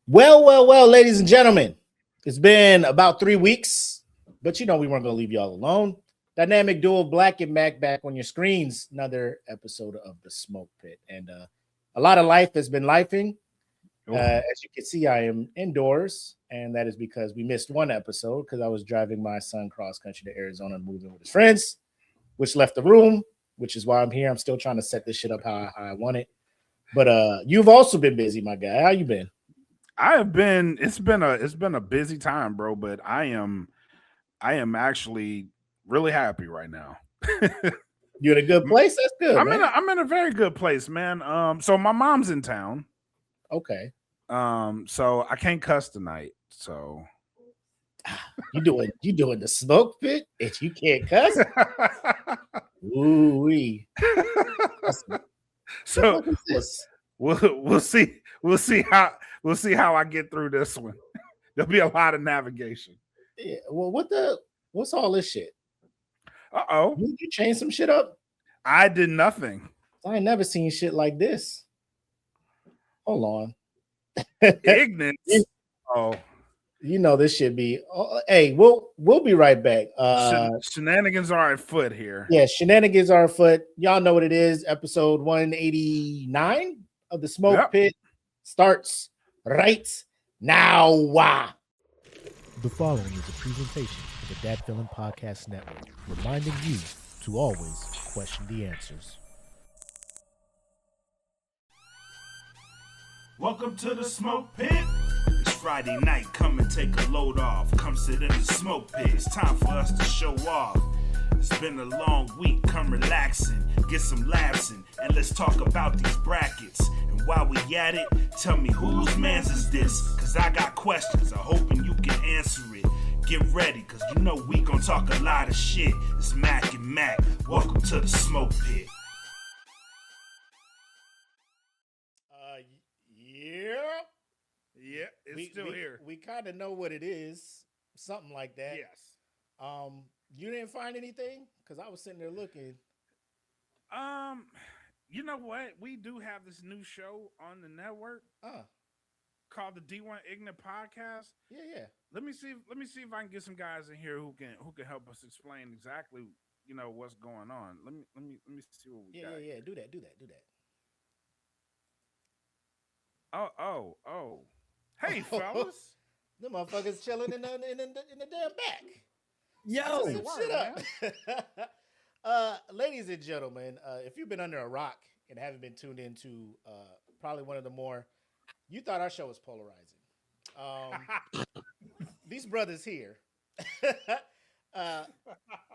Well, ladies and gentlemen, it's been about 3 weeks, but we weren't going to leave y'all alone. Dynamic duo Black and Mac back on your screens. Another episode of the Smoke Pit, and a lot of life has been lifing. As you can see, I am indoors, and that is because we missed one episode because I was driving my son cross country to Arizona and moving with his friends, which left the room, which is why I'm here. I'm still trying to set this shit up how I want it. But you've also been busy, my guy. How you been? I have been. It's been a busy time, bro. But I am actually really happy right now. You in a good place? That's good. I'm in a very good place, man. So my mom's in town. Okay. So I can't cuss tonight. So you doing the Smoke Pit if you can't cuss? Ooh-wee. So we'll see how I get through this one. There'll be a lot of navigation. Yeah. Well, what's all this shit? Uh-oh. You changed some shit up? I did nothing. I ain't never seen shit like this. Hold on. Ignorance. Oh. This should be. Hey, we'll be right back. Shenanigans are afoot here. Yeah, shenanigans are afoot. Y'all know what it is. Episode 189 of the Smoke Pit starts right now. The following is a presentation of the Dad Villain Podcast Network, reminding you to always question the answers. Welcome to the Smoke Pit. It's Friday night, come and take a load off. Come sit in the Smoke Pit, it's time for us to show off. It's been a long week, come relaxing, get some laughs in, and let's talk about these brackets. And while we at it, tell me whose man's is this? Cause I got questions, I'm hoping you can answer it. Get ready, cause we gon' talk a lot of shit. It's Mac and Mac, welcome to the Smoke Pit. Yeah, it's still here. We kind of know what it is, something like that. Yes. You didn't find anything? Because I was sitting there looking. You know what? We do have this new show on the network called the D1 Ignorant Podcast. Yeah. Let me see if I can get some guys in here who can help us explain exactly what's going on. Let me see what we got. Yeah. Do that. Oh. Hey, fellas. The motherfuckers chilling in the damn back. Yo, shit up. Ladies and gentlemen, if you've been under a rock and haven't been tuned into probably one of the more, you thought our show was polarizing. These brothers here,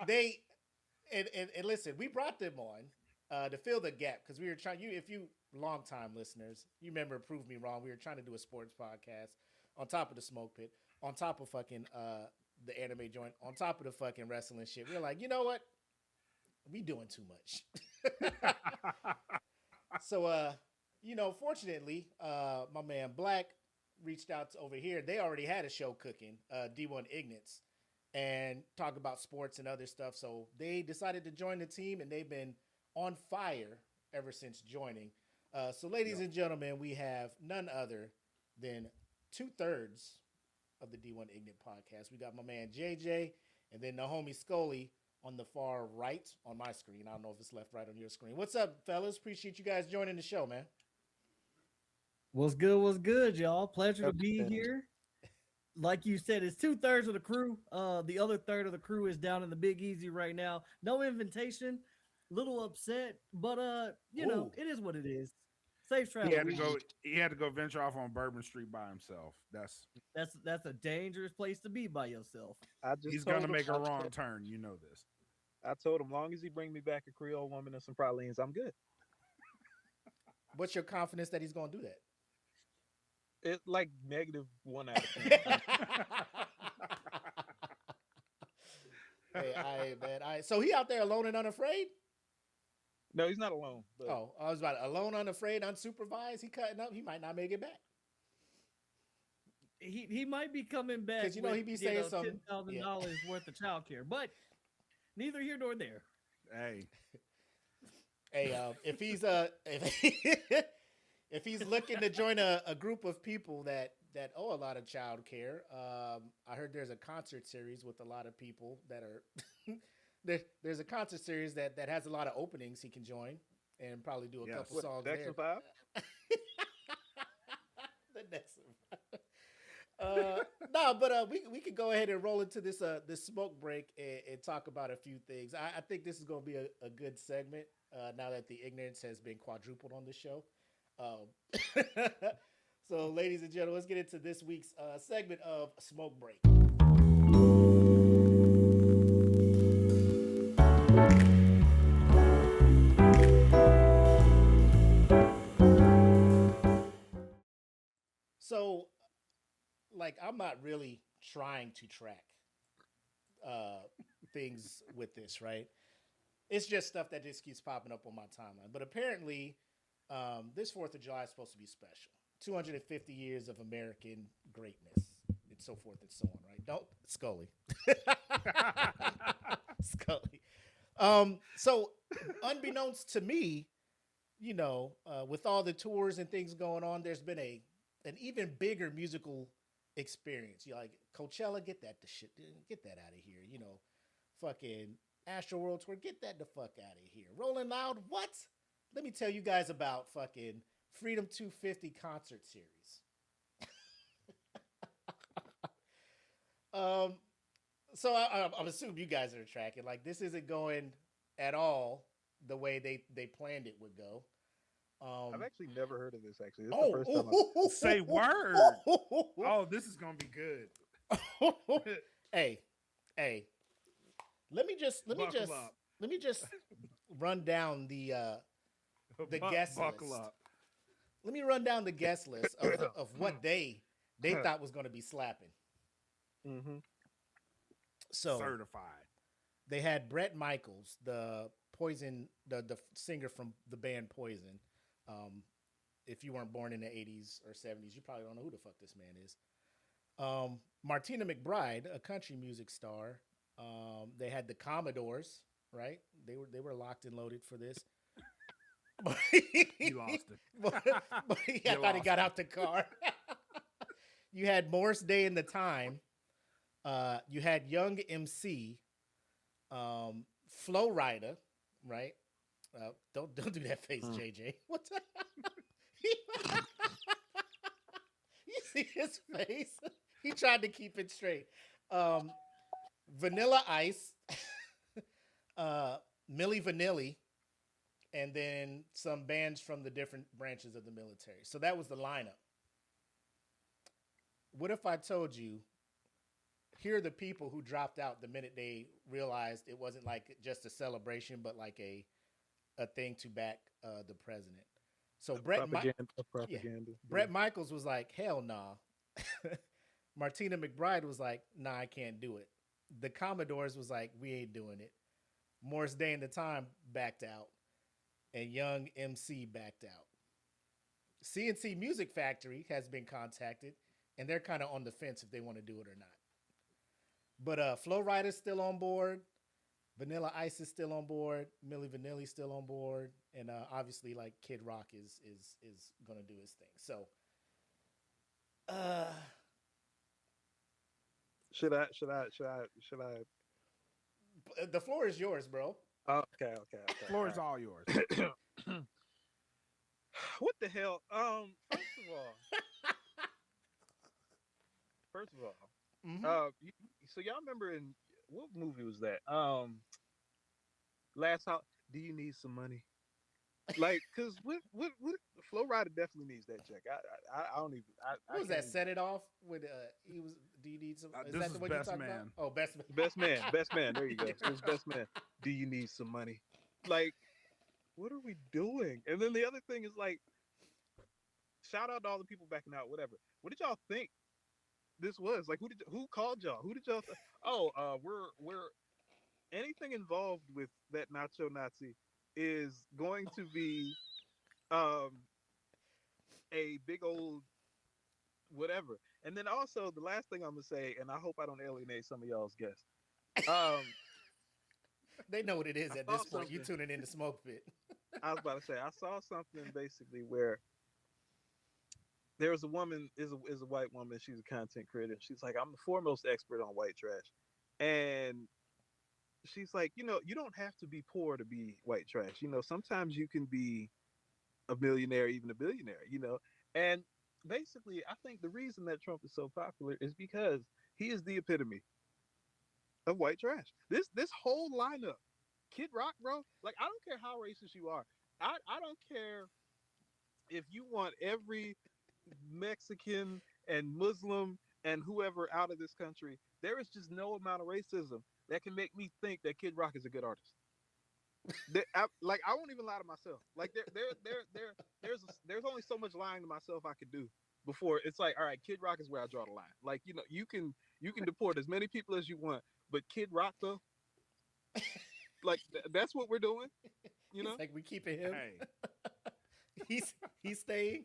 they and listen, we brought them on to fill the gap because we were trying. If you long-time listeners, you remember Prove Me Wrong. We were trying to do a sports podcast on top of the Smoke Pit, on top of fucking the anime joint, on top of the fucking wrestling shit. We were like, you know what? We doing too much. So, fortunately, my man Black reached out to over here. They already had a show cooking, D1 Ignorance, and talk about sports and other stuff. So they decided to join the team, and they've been on fire ever since joining. So, ladies and gentlemen, we have none other than 2/3 of the D1 Ignorant Podcast. We got my man JJ, and then the homie Scully on the far right on my screen. I don't know if it's left, right on your screen. What's up, fellas? Appreciate you guys joining the show, man. What's good, y'all? Pleasure to be here. Like you said, it's 2/3 of the crew. The other third of the crew is down in the Big Easy right now. No invitation. Little upset, but it is what it is. Safe travel. He had to go venture off on Bourbon Street by himself. That's a dangerous place to be by yourself. He's gonna make a wrong turn. You know this. I told him, long as he bring me back a Creole woman and some pralines, I'm good. What's your confidence that he's gonna do that? It's like -1 out of 10. Hey, so he out there alone and unafraid? No, he's not alone. But... Oh, I was about alone, unafraid, unsupervised. He cutting up. He might not make it back. He might be coming back because he be saying something $10,000 worth of childcare, but neither here nor there. Hey, if he's if he's looking to join a group of people that that owe a lot of child care. I heard there's a concert series with a lot of people that are there's a concert series that has a lot of openings he can join and probably do a Yes. couple What, songs Jackson there. 5? The next one. No, but we could go ahead and roll into this smoke break and talk about a few things. I think this is going to be a good segment now that the ignorance has been quadrupled on the show. So, ladies and gentlemen, let's get into this week's segment of Smoke Break. So, like, I'm not really trying to track things with this, right? It's just stuff that just keeps popping up on my timeline. But apparently, this 4th of July is supposed to be special. 250 years of American greatness, and so forth and so on, right? Don't Scully. Scully. So, unbeknownst to me, you know, with all the tours and things going on, there's been an even bigger musical experience. You like Coachella, get that out of here. You know, fucking Astroworld Tour, get that the fuck out of here. Rolling Loud, what? Let me tell you guys about fucking Freedom 250 concert series. So I'm assuming you guys are tracking. Like, this isn't going at all the way they planned it would go. I've actually never heard of this. Actually, this is the first time. Say word. Oh, this is gonna be good. Hey, let me just run down the guest Buckle list. up. Let me run down the guest list of what they thought was going to be slapping. Mm-hmm. So Certified. they had Bret Michaels, the Poison, the singer from the band Poison. If you weren't born in the 80s or 70s, you probably don't know who the fuck this man is. Martina McBride, a country music star. They had the Commodores, right? They were locked and loaded for this. You lost it. but I thought he got out the car. You had Morris Day in the Time. You had Young MC, Flow Rider, right? Don't do that face, JJ. What's that? You see his face? He tried to keep it straight. Vanilla Ice, Milli Vanilli, and then some bands from the different branches of the military. So that was the lineup. What if I told you, here are the people who dropped out the minute they realized it wasn't like just a celebration, but like a thing to back the president. So Bret Michaels was like, hell nah. Martina McBride was like, nah, I can't do it. The Commodores was like, we ain't doing it. Morris Day in the Time backed out. And Young MC backed out. CNC Music Factory has been contacted, and they're kind of on the fence if they want to do it or not. But Flow Rider's still on board. Vanilla Ice is still on board. Milli Vanilli still on board. And obviously, like, Kid Rock is going to do his thing. So, Should I? The floor is yours, bro. Okay. Floor is all yours. What the hell? First of all, Mm-hmm. so y'all remember in what movie was that? Last House. Do you need some money? Like, cause what Flow Rider definitely needs that check. I don't even. What was that? Set It Off with he was. Do you need some? Is This that is the one Best you're talking Man. about? Oh, Best Man. Best man. There you go. It was Best Man. Do you need some money? Like, what are we doing? And then the other thing is, like, shout out to all the people backing out. Whatever. What did y'all think this was? Like, who called y'all? Who did y'all? We're anything involved with that Nacho Nazi is going to be a big old whatever. And then also the last thing I'm gonna say, and I hope I don't alienate some of y'all's guests. They know what it is at this point. You tuning in the Smoke Pit. I was about to say I saw something basically where There's a woman is a white woman. She's a content creator. She's like, I'm the foremost expert on white trash, and she's like, you don't have to be poor to be white trash. Sometimes you can be a millionaire, even a billionaire. And basically, I think the reason that Trump is so popular is because he is the epitome of white trash. This whole lineup, Kid Rock, bro. Like, I don't care how racist you are. I don't care if you want every Mexican and Muslim and whoever out of this country. There is just no amount of racism that can make me think that Kid Rock is a good artist. I won't even lie to myself. Like there's only so much lying to myself I could do before it's like, all right, Kid Rock is where I draw the line. Like, you can deport as many people as you want, but Kid Rock though, like that's what we're doing. It's like we keeping him. Hey. he's staying,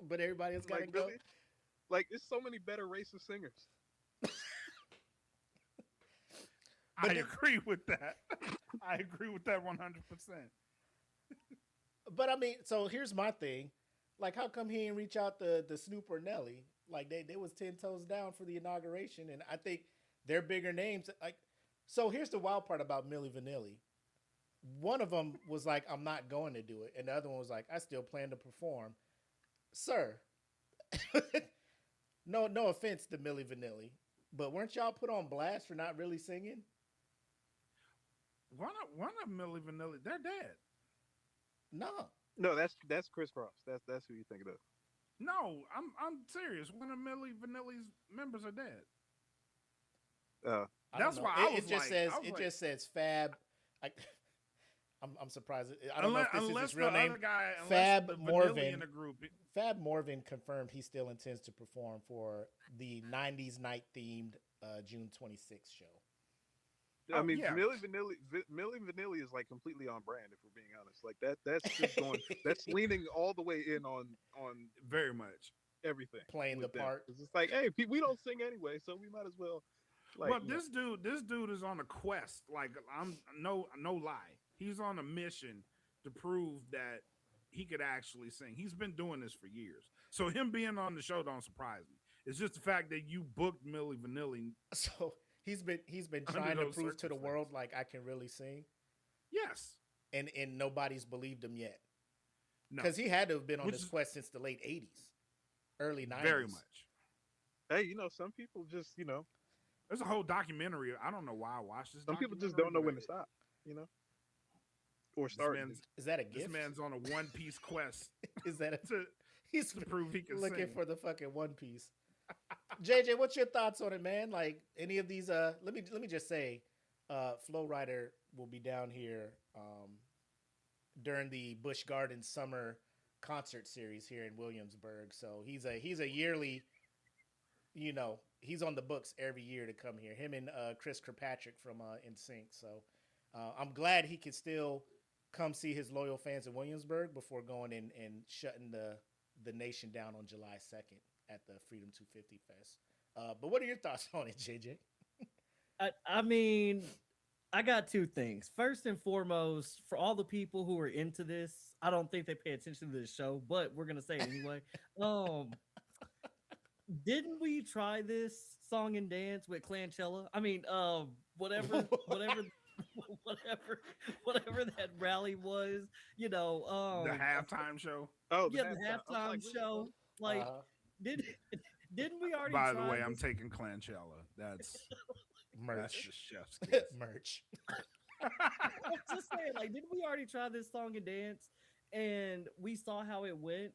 but everybody else gotta go. Really? Like, there's so many better racist singers. I agree with that. I agree with that 100%. But I mean, so here's my thing. Like, how come he didn't reach out to Snoop or Nelly? Like, they was 10 toes down for the inauguration, and I think they're bigger names. Like, so here's the wild part about Milli Vanilli. One of them was like, I'm not going to do it. And the other one was like, I still plan to perform. Sir, no offense to Milli Vanilli, but weren't y'all put on blast for not really singing? One of Milli Vanilli, they're dead. No, that's Chris Cross. That's who you thinking of. No, I'm serious. One of Milli Vanilli's members are dead. That's why it just says Fab. I'm surprised. I don't know if this is his real name. Fab Morvan. Fab Morvan confirmed he still intends to perform for the 90s night themed June 26th show. I mean, yeah. Milli Vanilli is like completely on brand, if we're being honest. Like that's just going, that's leaning all the way in on very much everything, playing the part. It's just like, hey, we don't sing anyway, so we might as well. Like, but this dude is on a quest. Like, I'm no lie, he's on a mission to prove that he could actually sing. He's been doing this for years, so him being on the show don't surprise me. It's just the fact that you booked Milli Vanilli. So he's been trying to prove to the world, like, I can really sing. Yes. And nobody's believed him yet. Because he had to have been on this quest since the late 80s, early 90s. Very much. Hey, some people just, there's a whole documentary. I don't know why I watched this. Some people just don't know when to stop, or start. Is that a gift? This man's on a One Piece quest. Is that he's to prove he can looking sing. for the fucking One Piece. JJ, what's your thoughts on it, man? Like, any of these let me just say, Flow Rider will be down here during the Busch Gardens summer concert series here in Williamsburg. So he's a yearly, he's on the books every year to come here. Him and Chris Kirkpatrick from NSYNC. So I'm glad he can still come see his loyal fans in Williamsburg before going and shutting the nation down on July 2nd. At the Freedom 250 Fest. But what are your thoughts on it, JJ? I mean, I got two things. First and foremost, for all the people who are into this, I don't think they pay attention to this show, but we're gonna say it anyway. Didn't we try this song and dance with Clanchella? I mean, whatever that rally was, the halftime show. Oh, the halftime show. Like, didn't we already? By the way, this? I'm taking Clanchella. That's merch. That's just chef's kiss. Merch. I'm just saying, like, didn't we already try this song and dance? And we saw how it went.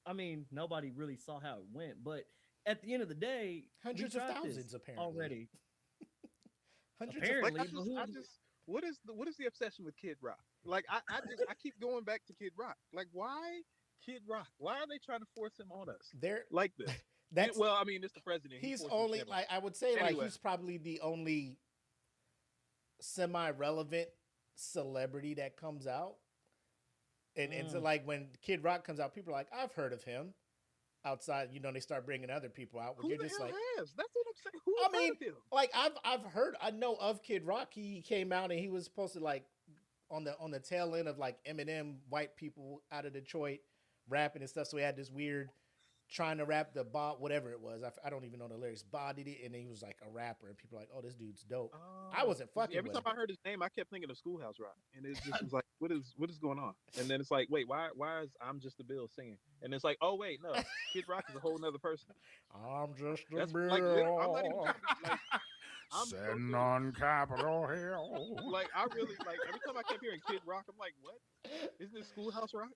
I mean, nobody really saw how it went, but at the end of the day, hundreds of thousands apparently already. Apparently, what is the obsession with Kid Rock? Like, I keep going back to Kid Rock. Like, why Kid Rock? Why are they trying to force him on us? They're like this. Well, I mean, it's the president. He's only, like, I would say, like, he's probably the only semi-relevant celebrity that comes out. And so, like, when Kid Rock comes out, people are like, I've heard of him. Outside, they start bringing other people out. Who you're the just hell like, has? That's what I'm saying. Who heard of him? Like, I know of Kid Rock. He came out and he was supposed to, like, on the tail end of, like, Eminem, white people out of Detroit rapping and stuff. So he had this weird trying to rap the bot, whatever it was. I don't even know the lyrics. Bodied it, and then he was like a rapper, and people were like, oh, this dude's dope. I wasn't fucking Every with time him. I heard his name, I kept thinking of Schoolhouse Rock, and it just was like, what is going on? And then it's like, wait, why is I'm Just a Bill singing? And it's like, oh wait, no, Kid Rock is a whole nother person. I'm just a That's Bill. like, I'm not even trying to, like, I'm so Sitting good. on Capitol Hill. Like, I really, like, every time I kept hearing Kid Rock, I'm like, what? Isn't this Schoolhouse Rock?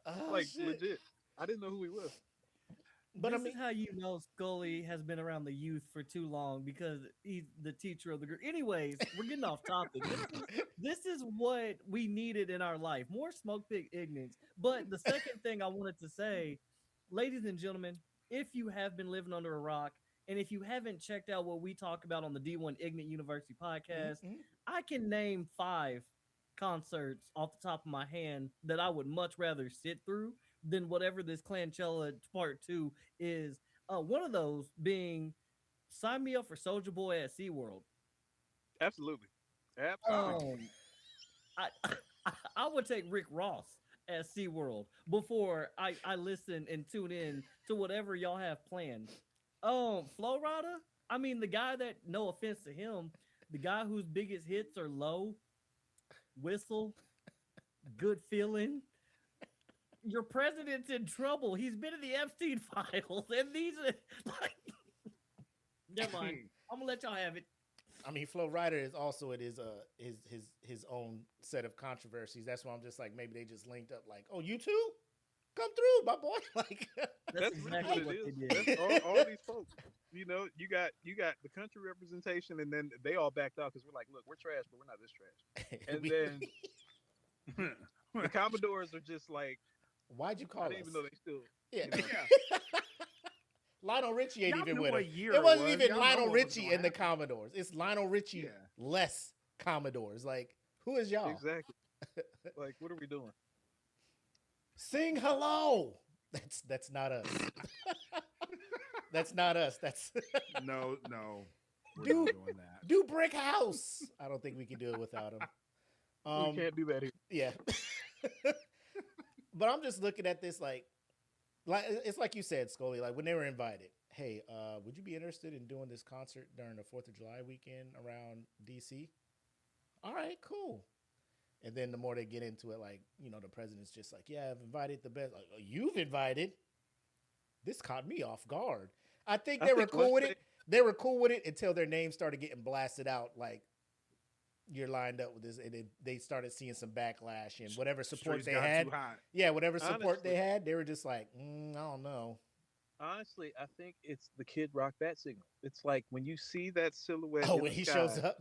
Oh, Like, shit. legit. I didn't know who he was. But This I mean, is how you know Scully has been around the youth for too long, because he's the teacher of the group. Anyways, we're getting off topic. This is what we needed in our life. More smoke pig ignorance. But the second thing I wanted to say, ladies and gentlemen, if you have been living under a rock, and if you haven't checked out what we talk about on the D1 Ignite University podcast, I can name 5 concerts off the top of my hand that I would much rather sit through than whatever this Clanchella Part 2 is. One of those being Sign Me Up for Soulja Boy at SeaWorld. Absolutely. I would take Rick Ross at SeaWorld before I listen and tune in to whatever y'all have planned. Flo Rida, I mean, the guy that, no offense to him, the guy whose biggest hits are Low, Whistle, Good Feeling. Your president's in trouble. He's been in the Epstein files, and these are like. Never mind. I'm gonna let y'all have it. I mean, Flo Rida is also in his own set of controversies. That's why I'm just like, maybe they just linked up. Like, oh, you too? Come through, my boy. Like, That's exactly what what it they is. did. That's all these folks. You know, you got the country representation, and then they all backed out because we're like, look, we're trash, but we're not this trash. And then the Commodores are just like, why'd you call I us? didn't even know they still. Yeah. You know, Yeah. Lionel Richie ain't Y'all even knew with what him. year It it wasn't was. even Y'all know Lionel what was Richie gonna in the happen. Commodores. It's Lionel Richie Yeah. less Commodores. Like, who is y'all? Exactly. Like, what are we doing? Sing hello. That's not us. That's not us. That's No. We're Dude. not doing that. do Brick House. I don't think we can do it without him. We can't do that here. Yeah. But I'm just looking at this like it's like you said, Scully, like when they were invited, hey, would you be interested in doing this concert during the 4th of July weekend around DC? All right, cool. And then the more they get into it, like, you know, the president's just like, yeah, I've invited the best. Like, oh, you've invited? This caught me off guard. I think they were cool with it. They were cool with it until their names started getting blasted out. Like, you're lined up with this, and they started seeing some backlash and whatever support Streets they got had. too hot. Yeah, whatever support Honestly. they had, they were just like, I don't know. Honestly, I think it's the Kid Rock bat signal. It's like when you see that silhouette. Oh, in when the he sky, shows up.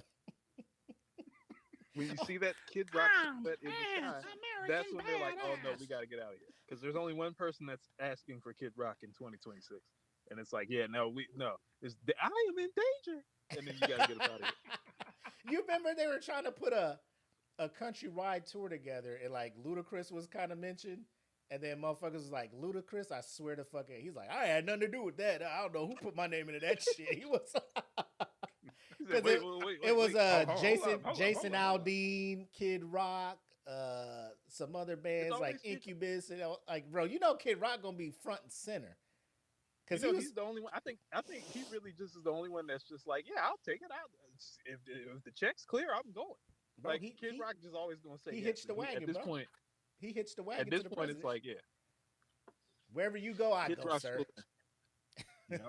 When you see that Kid Rock silhouette in the sky, that's when they're like, oh no, we got to get out of here. Because there's only one person that's asking for Kid Rock in 2026. And it's like, yeah, I am in danger. And then you got to get us out of here. You remember they were trying to put a countrywide tour together, and like Ludacris was kind of mentioned, and then motherfuckers was like, Ludacris, I swear to fucking, he's like, I had nothing to do with that. I don't know who put my name into that shit. He was, Said, because it was Hold Jason up. Aldean, Kid Rock, some other bands always like Kid- Incubus, and like, bro, you know Kid Rock gonna be front and center. Because You know, he's the only one. I think he really just is the only one that's just like, yeah, I'll take it out. If the check's clear, I'm going. Bro, Like Kid Rock just always gonna say he yes. hitched the And wagon, at this bro. point. he hitched the wagon At this to the point, president. it's like, yeah, Wherever you go, I Kid go, Rock's sir. cool. Yep.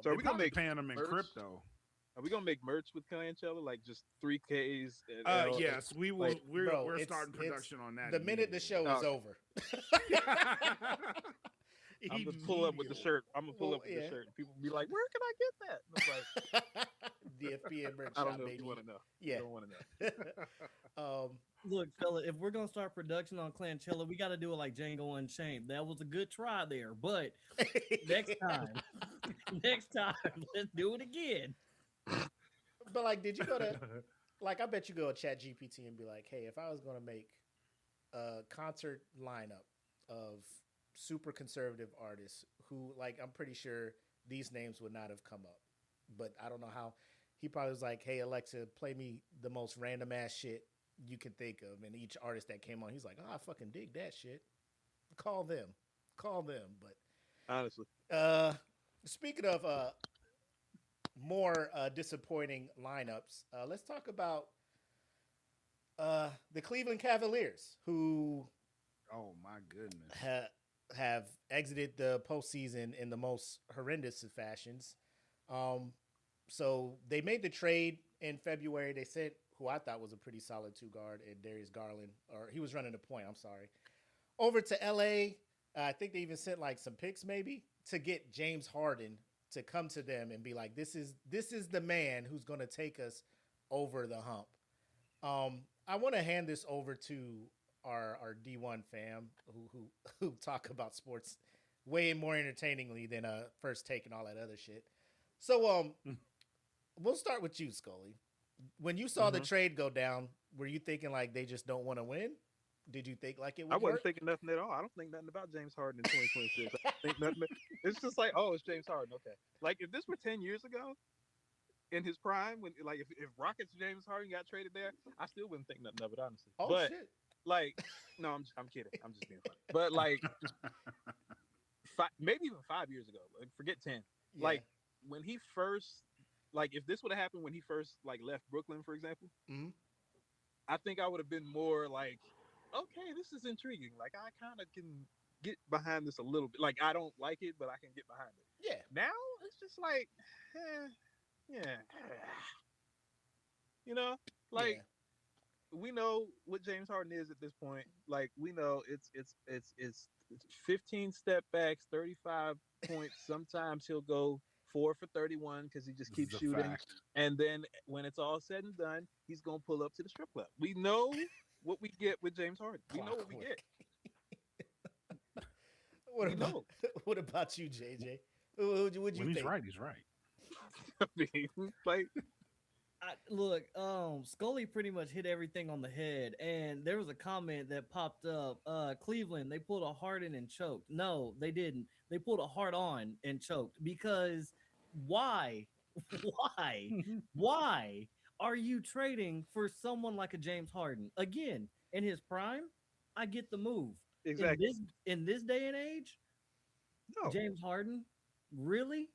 So are we gonna Probably make paying them in merch? crypto? Are we gonna make merch with Clanchella, like just 3Ks? And Yes, we will. like, we're bro, we're it's- starting it's- production on that. The minute the show is over. I'm just pull up with the shirt. I'm gonna pull Well, up with yeah. the shirt. And people be like, "Where can I get that?" And it's like, DFP and merch I don't shop, know if baby. you want to know. Yeah. You don't want to know. Look, fella, if we're gonna start production on Clanchella, we got to do it like Django Unchained. That was a good try there, but next time, let's do it again. But like, did you go to like? I bet you go to Chat GPT and be like, "Hey, if I was going to make a concert lineup of super conservative artists who, like, I'm pretty sure these names would not have come up, but I don't know how." He probably was like, "Hey, Alexa, play me the most random ass shit you can think of," and each artist that came on, he's like, "Oh, I fucking dig that shit. Call them." But honestly. Speaking of more disappointing lineups, let's talk about the Cleveland Cavaliers, who Oh my goodness. have exited the postseason in the most horrendous of fashions. So they made the trade in February. They sent who I thought was a pretty solid two guard, and Darius Garland, or he was running the point. I'm sorry, over to LA. I think they even sent like some picks maybe to get James Harden to come to them and be like, this is the man who's going to take us over the hump. I want to hand this over to our D1 fam who talk about sports way more entertainingly than First Take and all that other shit. So we'll start with you, Scully. When you saw the trade go down, were you thinking like they just don't want to win? Did you think like it would I wasn't work? thinking nothing at all. I don't think nothing about James Harden in 2026. I think nothing. It's just like, oh, it's James Harden. Okay. Like if this were 10 years ago in his prime, when like if Rockets James Harden got traded there, I still wouldn't think nothing of it, honestly. Oh but shit! like, no, I'm kidding. I'm just being funny. But like, maybe even 5 years ago, like forget 10. Yeah. Like when he first, like if this would have happened when he first like left Brooklyn, for example, I think I would have been more like, okay, this is intriguing. Like I kind of can get behind this a little bit. Like I don't like it, but I can get behind it. Yeah. Now it's just like, yeah. You know, like we know what James Harden is at this point. Like we know it's 15 step backs, 35 points. Sometimes he'll go 4 for 31 because he just keeps shooting. Fact. And then when it's all said and done, he's gonna pull up to the strip club. We know what we get with James Harden. We know what we get. What about you, JJ? Would you When think? he's right, he's right. I mean, like, Look, Scully pretty much hit everything on the head, and there was a comment that popped up. Cleveland, they pulled a Harden and choked. No, they didn't. They pulled a Hart on and choked because why? Why are you trading for someone like a James Harden again in his prime? I get the move. exactly. In this day and age, No. James Harden, really?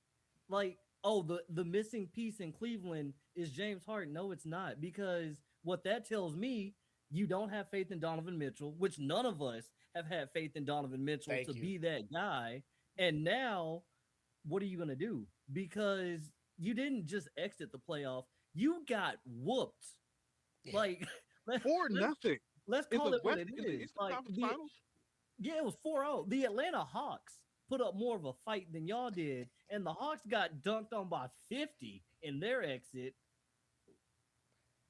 Like, oh, the missing piece in Cleveland is James Harden. No, it's not, because what that tells me, you don't have faith in Donovan Mitchell, which none of us have had faith in Donovan Mitchell Thank to you. be that guy. And now, what are you going to do? Because you didn't just exit the playoff. You got whooped. Yeah. Like, For nothing. let's In call the it what West- it in the is. Eastern Like, Conference Finals? yeah, it was 4-0. The Atlanta Hawks put up more of a fight than y'all did, and the Hawks got dunked on by 50 in their exit.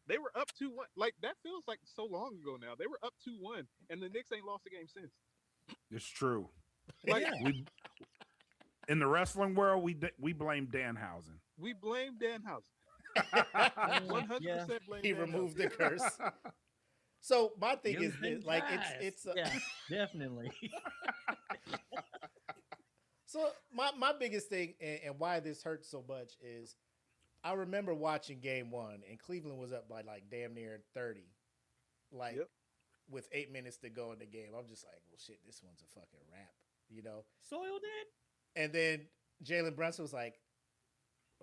They were up 2-1. Like that feels like so long ago now. They were up 2-1, and the Knicks ain't lost a game since. It's true. Like We in the wrestling world, we blame Danhausen. we blame Danhausen. 100% blame. He Danhausen. removed the curse. So my thing is this, like it's yeah, definitely. So my biggest thing and why this hurts so much is I remember watching game 1 and Cleveland was up by like damn near 30. Like Yep. with 8 minutes to go in the game. I'm just like, well shit, this one's a fucking wrap, you know? Soiled it. And then Jalen Brunson was like,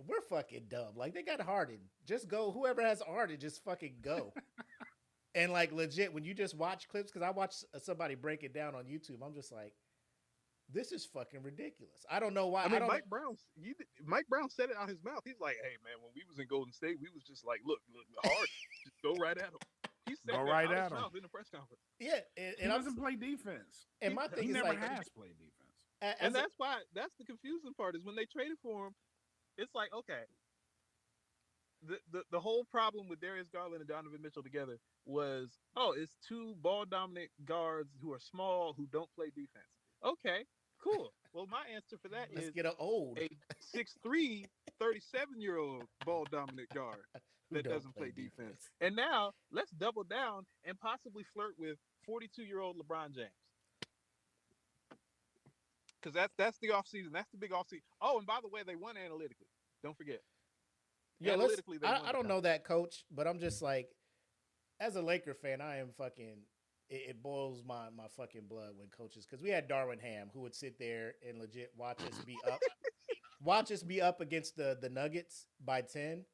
we're fucking dumb. Like they got Harden. Just go. Whoever has Harden, just fucking go. And like legit, when you just watch clips, because I watched somebody break it down on YouTube, I'm just like, this is fucking ridiculous. I don't know why. I mean, don't Mike Brown said it out his mouth. He's like, "Hey, man, when we was in Golden State, we was just like, look, hard, just go right at him." He said Go that right out at his him. mouth in the press conference. Yeah, He and I'm doesn't play defense. and my thing He is never like, has played defense. And that's why that's the confusing part is when they traded for him, it's like, okay, the whole problem with Darius Garland and Donovan Mitchell together was, oh, it's two ball dominant guards who are small who don't play defense. Okay, cool. Well, my answer for that let's is get an old a 6'3", 37-year-old ball dominant guard who that don't doesn't play defense. And now let's double down and possibly flirt with 42-year-old LeBron James. Because that's the offseason. That's the big offseason. Oh, and by the way, they won analytically. Don't forget. Yeah, Analytically, they won I don't the know that, coach, but I'm just like, as a Laker fan, I am fucking it boils my fucking blood when coaches, because we had Darwin Ham who would sit there and legit watch us be up against the Nuggets by 10,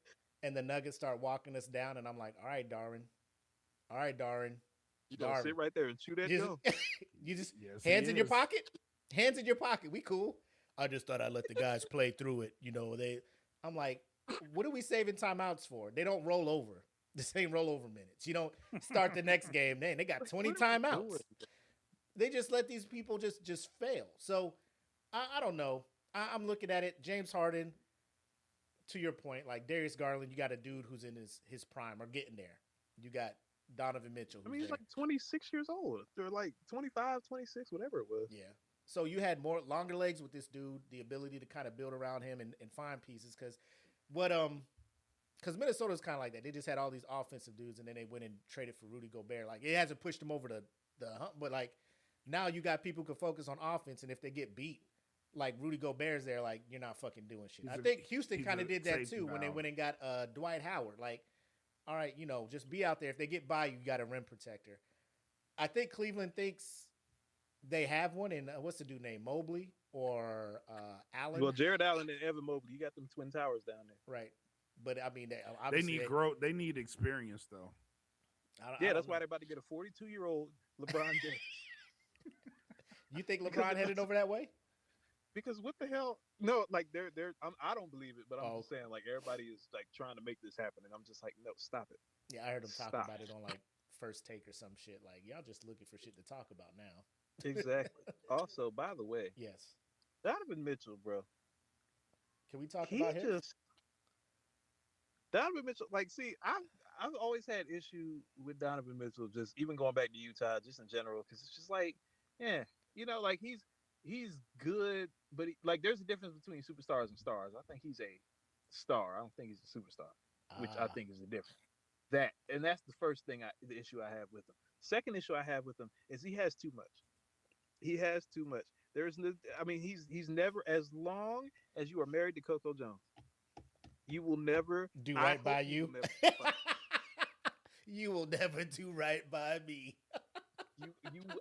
and the Nuggets start walking us down, and I'm like, all right, Darwin. You gotta sit right there and shoot that gun. You just Yes, hands he in your is. pocket. Hands in your pocket. We cool. I just thought I'd let the guys play through it. You know, I'm like, what are we saving timeouts for? They don't roll over. This ain't rollover minutes. You don't start the next game. They got 20 timeouts. They just let these people just fail. So I don't know. I'm looking at it. James Harden, to your point, like Darius Garland, you got a dude who's in his prime or getting there. You got Donovan Mitchell. I mean, he's like 26 years old. They're like 25, 26, whatever it was. Yeah. So you had longer legs with this dude, the ability to kind of build around him and find pieces. Because Minnesota's kind of like that. They just had all these offensive dudes, and then they went and traded for Rudy Gobert. Like, it hasn't pushed them over the hump, but like now you got people who can focus on offense, and if they get beat, like Rudy Gobert's there, like you're not fucking doing shit. I think Houston kind of did that too when they went and got Dwight Howard. Like, all right, just be out there. If they get by you, got a rim protector. I think Cleveland thinks they have one, and what's the dude named Mobley or Allen? Well, Jared Allen and Evan Mobley, you got them twin towers down there, right? But I mean, They need growth. They need experience, though. That's why they're about to get a 42-year-old LeBron James. You think LeBron headed over that way? Because what the hell? No, like they're. I don't believe it, but I'm just saying, like everybody is like trying to make this happen, and I'm just like, no, stop it. Yeah, I heard him talk about it on like First Take or some shit. Like, y'all just looking for shit to talk about now. Exactly. Also, by the way, yes, Donovan Mitchell, bro. Can we talk about him? Donovan Mitchell, like, see, I've always had issue with Donovan Mitchell, just even going back to Utah, just in general, because it's just like, yeah, like he's good, but like there's a difference between superstars and stars. I think he's a star. I don't think he's a superstar, which I think is the difference. And that's the first thing the issue I have with him. Second issue I have with him is he has too much. He has too much. There's no, I mean, he's never, as long as you are married to Coco Jones, you will never do right by you. You will never do right by me.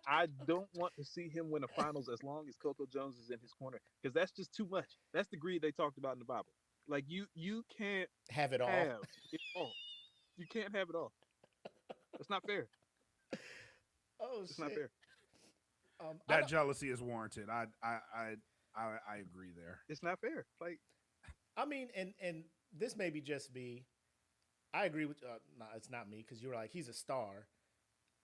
I don't want to see him win a finals as long as Coco Jones is in his corner, because that's just too much. That's the greed they talked about in the Bible. Like you can't have it all. You can't have it all. It's not fair. Oh, it's not fair. That jealousy is warranted. I agree there. It's not fair. Like, I mean, and this may be just me. I agree with. No, it's not me, because you were like, he's a star.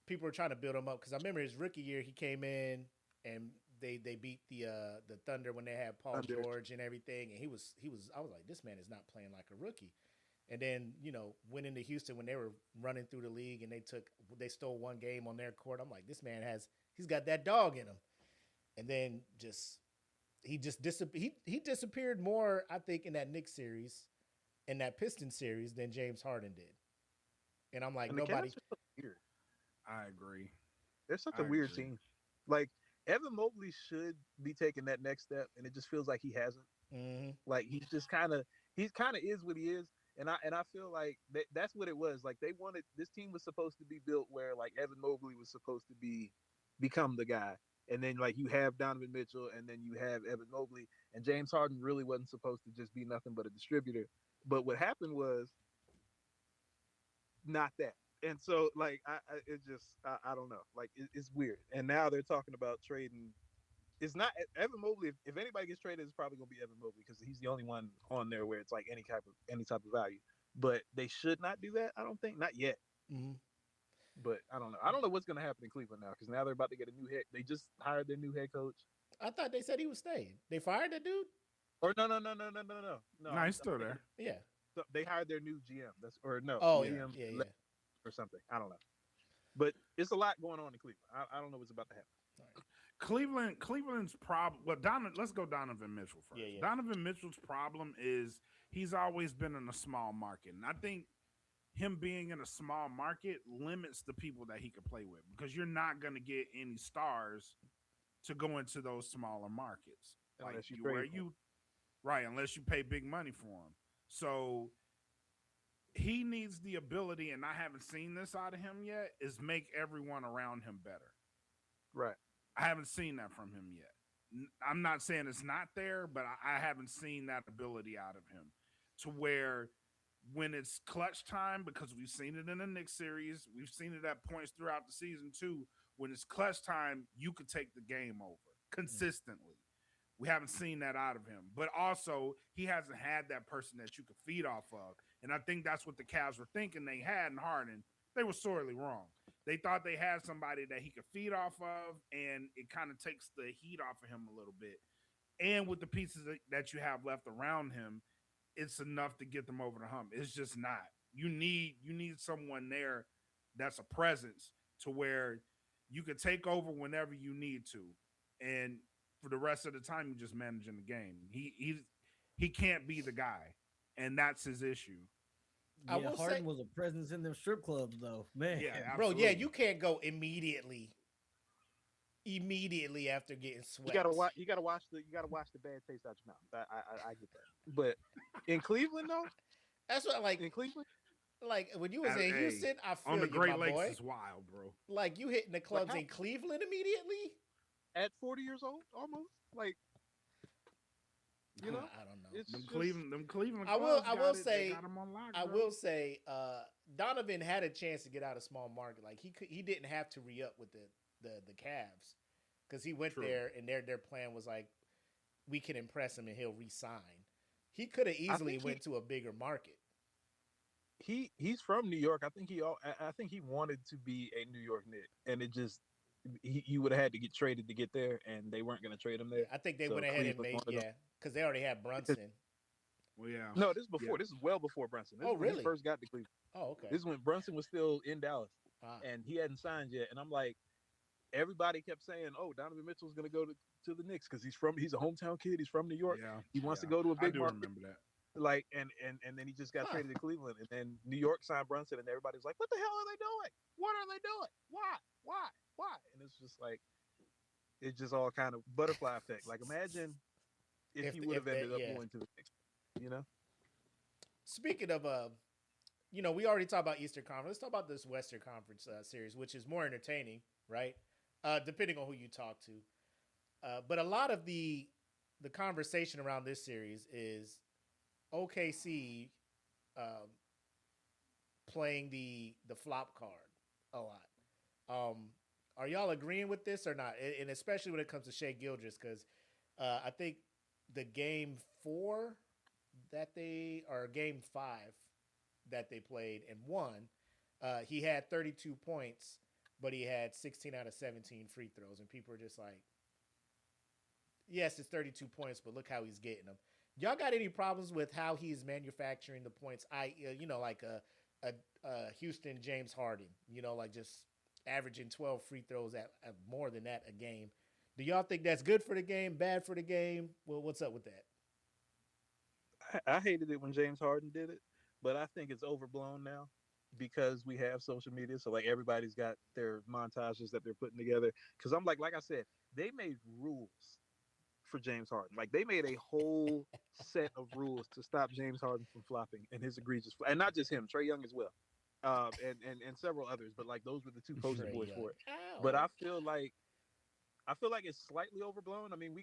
People are trying to build him up, because I remember his rookie year, he came in and they beat the Thunder when they had Paul George and everything, and he was. I was like, this man is not playing like a rookie. And then went into Houston when they were running through the league, and they stole one game on their court. I'm like, this man he's got that dog in him. And then he disappeared more, I think, in that Knicks series, in that Pistons series, than James Harden did. And I'm like, nobody. I agree. They're such a weird team. Like, Evan Mobley should be taking that next step, and it just feels like he hasn't. Mm-hmm. Like he's kind of is what he is, and I feel like that's what it was. Like this team was supposed to be built where like Evan Mobley was supposed to become the guy, and then like you have Donovan Mitchell, and then you have Evan Mobley, and James Harden really wasn't supposed to just be nothing but a distributor. But what happened was not that. And so, like, I don't know. Like, it's weird. And now they're talking about trading. It's not Evan Mobley. If anybody gets traded, it's probably going to be Evan Mobley, because he's the only one on there where it's like any type of value. But they should not do that. I don't think, not yet. Mm-hmm. But I don't know. I don't know what's going to happen in Cleveland now, because now they're about to get a new head. They just hired their new head coach. I thought they said he was staying. They fired that dude? Or no. No, he's still there. Yeah. So they hired their new GM. GM, yeah. Or something. I don't know. But it's a lot going on in Cleveland. I don't know what's about to happen. Cleveland's problem. Well, let's go Donovan Mitchell first. Yeah. Donovan Mitchell's problem is he's always been in a small market. And I think him being in a small market limits the people that he can play with, because you're not going to get any stars to go into those smaller markets. Unless unless you pay big money for them. So he needs the ability, and I haven't seen this out of him yet, is make everyone around him better. Right. I haven't seen that from him yet. I'm not saying it's not there, but I haven't seen that ability out of him to where when it's clutch time, because we've seen it in the Knicks series, we've seen it at points throughout the season too. When it's clutch time, you could take the game over consistently. We haven't seen that out of him, but also he hasn't had that person that you could feed off of. And I think that's what the Cavs were thinking they had in Harden. They were sorely wrong. They thought they had somebody that he could feed off of, and it kind of takes the heat off of him a little bit. And with the pieces that you have left around him, it's enough to get them over the hump. It's just not. You need someone there that's a presence to where you could take over whenever you need to. And for the rest of the time, you're just managing the game. He can't be the guy, and that's his issue. Yeah, Harden was a presence in them strip clubs, though. Man, yeah, bro, absolutely. yeah, you can't go immediately after getting swept. You gotta watch the bad taste out your mouth. I get that. But in Cleveland, though, That's what, like, in Cleveland, like when you was in Houston, I feel on the you, Great my Lakes boy. is wild, bro. Like you hitting the clubs in Cleveland immediately. at 40 years old, almost like. You know, I don't know. Them Cleveland. I will say, Lock, Donovan had a chance to get out of small market. Like he didn't have to re-up with the Cavs because he went there and their plan was like, we can impress him and he'll re-sign. He could have easily went to a bigger market. He's from New York. I think he wanted to be a New York Knick, and it just he would have had to get traded to get there, and they weren't going to trade him there. I think they went ahead and made because they already had Brunson. Well, yeah. No, this is before. Yeah. This is well before Brunson. This is really? when he first got to Cleveland. Oh, okay. This is when Brunson was still in Dallas, and he hadn't signed yet. And I'm like, everybody kept saying, "Oh, Donovan Mitchell's going to go to the Knicks because he's a hometown kid. He's from New York. Yeah. He wants to go to a big market." Remember that. Like and then he just got traded to Cleveland, and then New York signed Brunson, and everybody's like, "What the hell are they doing? What are they doing? Why?" And it's just like, it's just all kind of butterfly effect. Like, imagine if he would have ended up going to the Knicks, you know. Speaking of, we already talked about Eastern Conference. Let's talk about this Western Conference series, which is more entertaining, right? Depending on who you talk to. But a lot of the conversation around this series is OKC playing the flop card a lot. Are y'all agreeing with this or not? And especially when it comes to Shai Gilgeous, because I think the game 4 game 5 that they played and won, he had 32 points, but he had 16 out of 17 free throws, and people are just like, yes, it's 32 points, but look how he's getting them. Y'all got any problems with how he's manufacturing the points? Like a Houston James Harden, like just averaging 12 free throws at more than that a game. Do y'all think that's good for the game, bad for the game? Well, what's up with that? I hated it when James Harden did it, but I think it's overblown now because we have social media. So like everybody's got their montages that they're putting together. Because I'm like I said, they made rules for James Harden. Like they made a whole set of rules to stop James Harden from flopping and his egregious, and not just him, Trae Young as well, and several others. But like those were the two poster boys for it. Ow. But I feel like it's slightly overblown. I mean,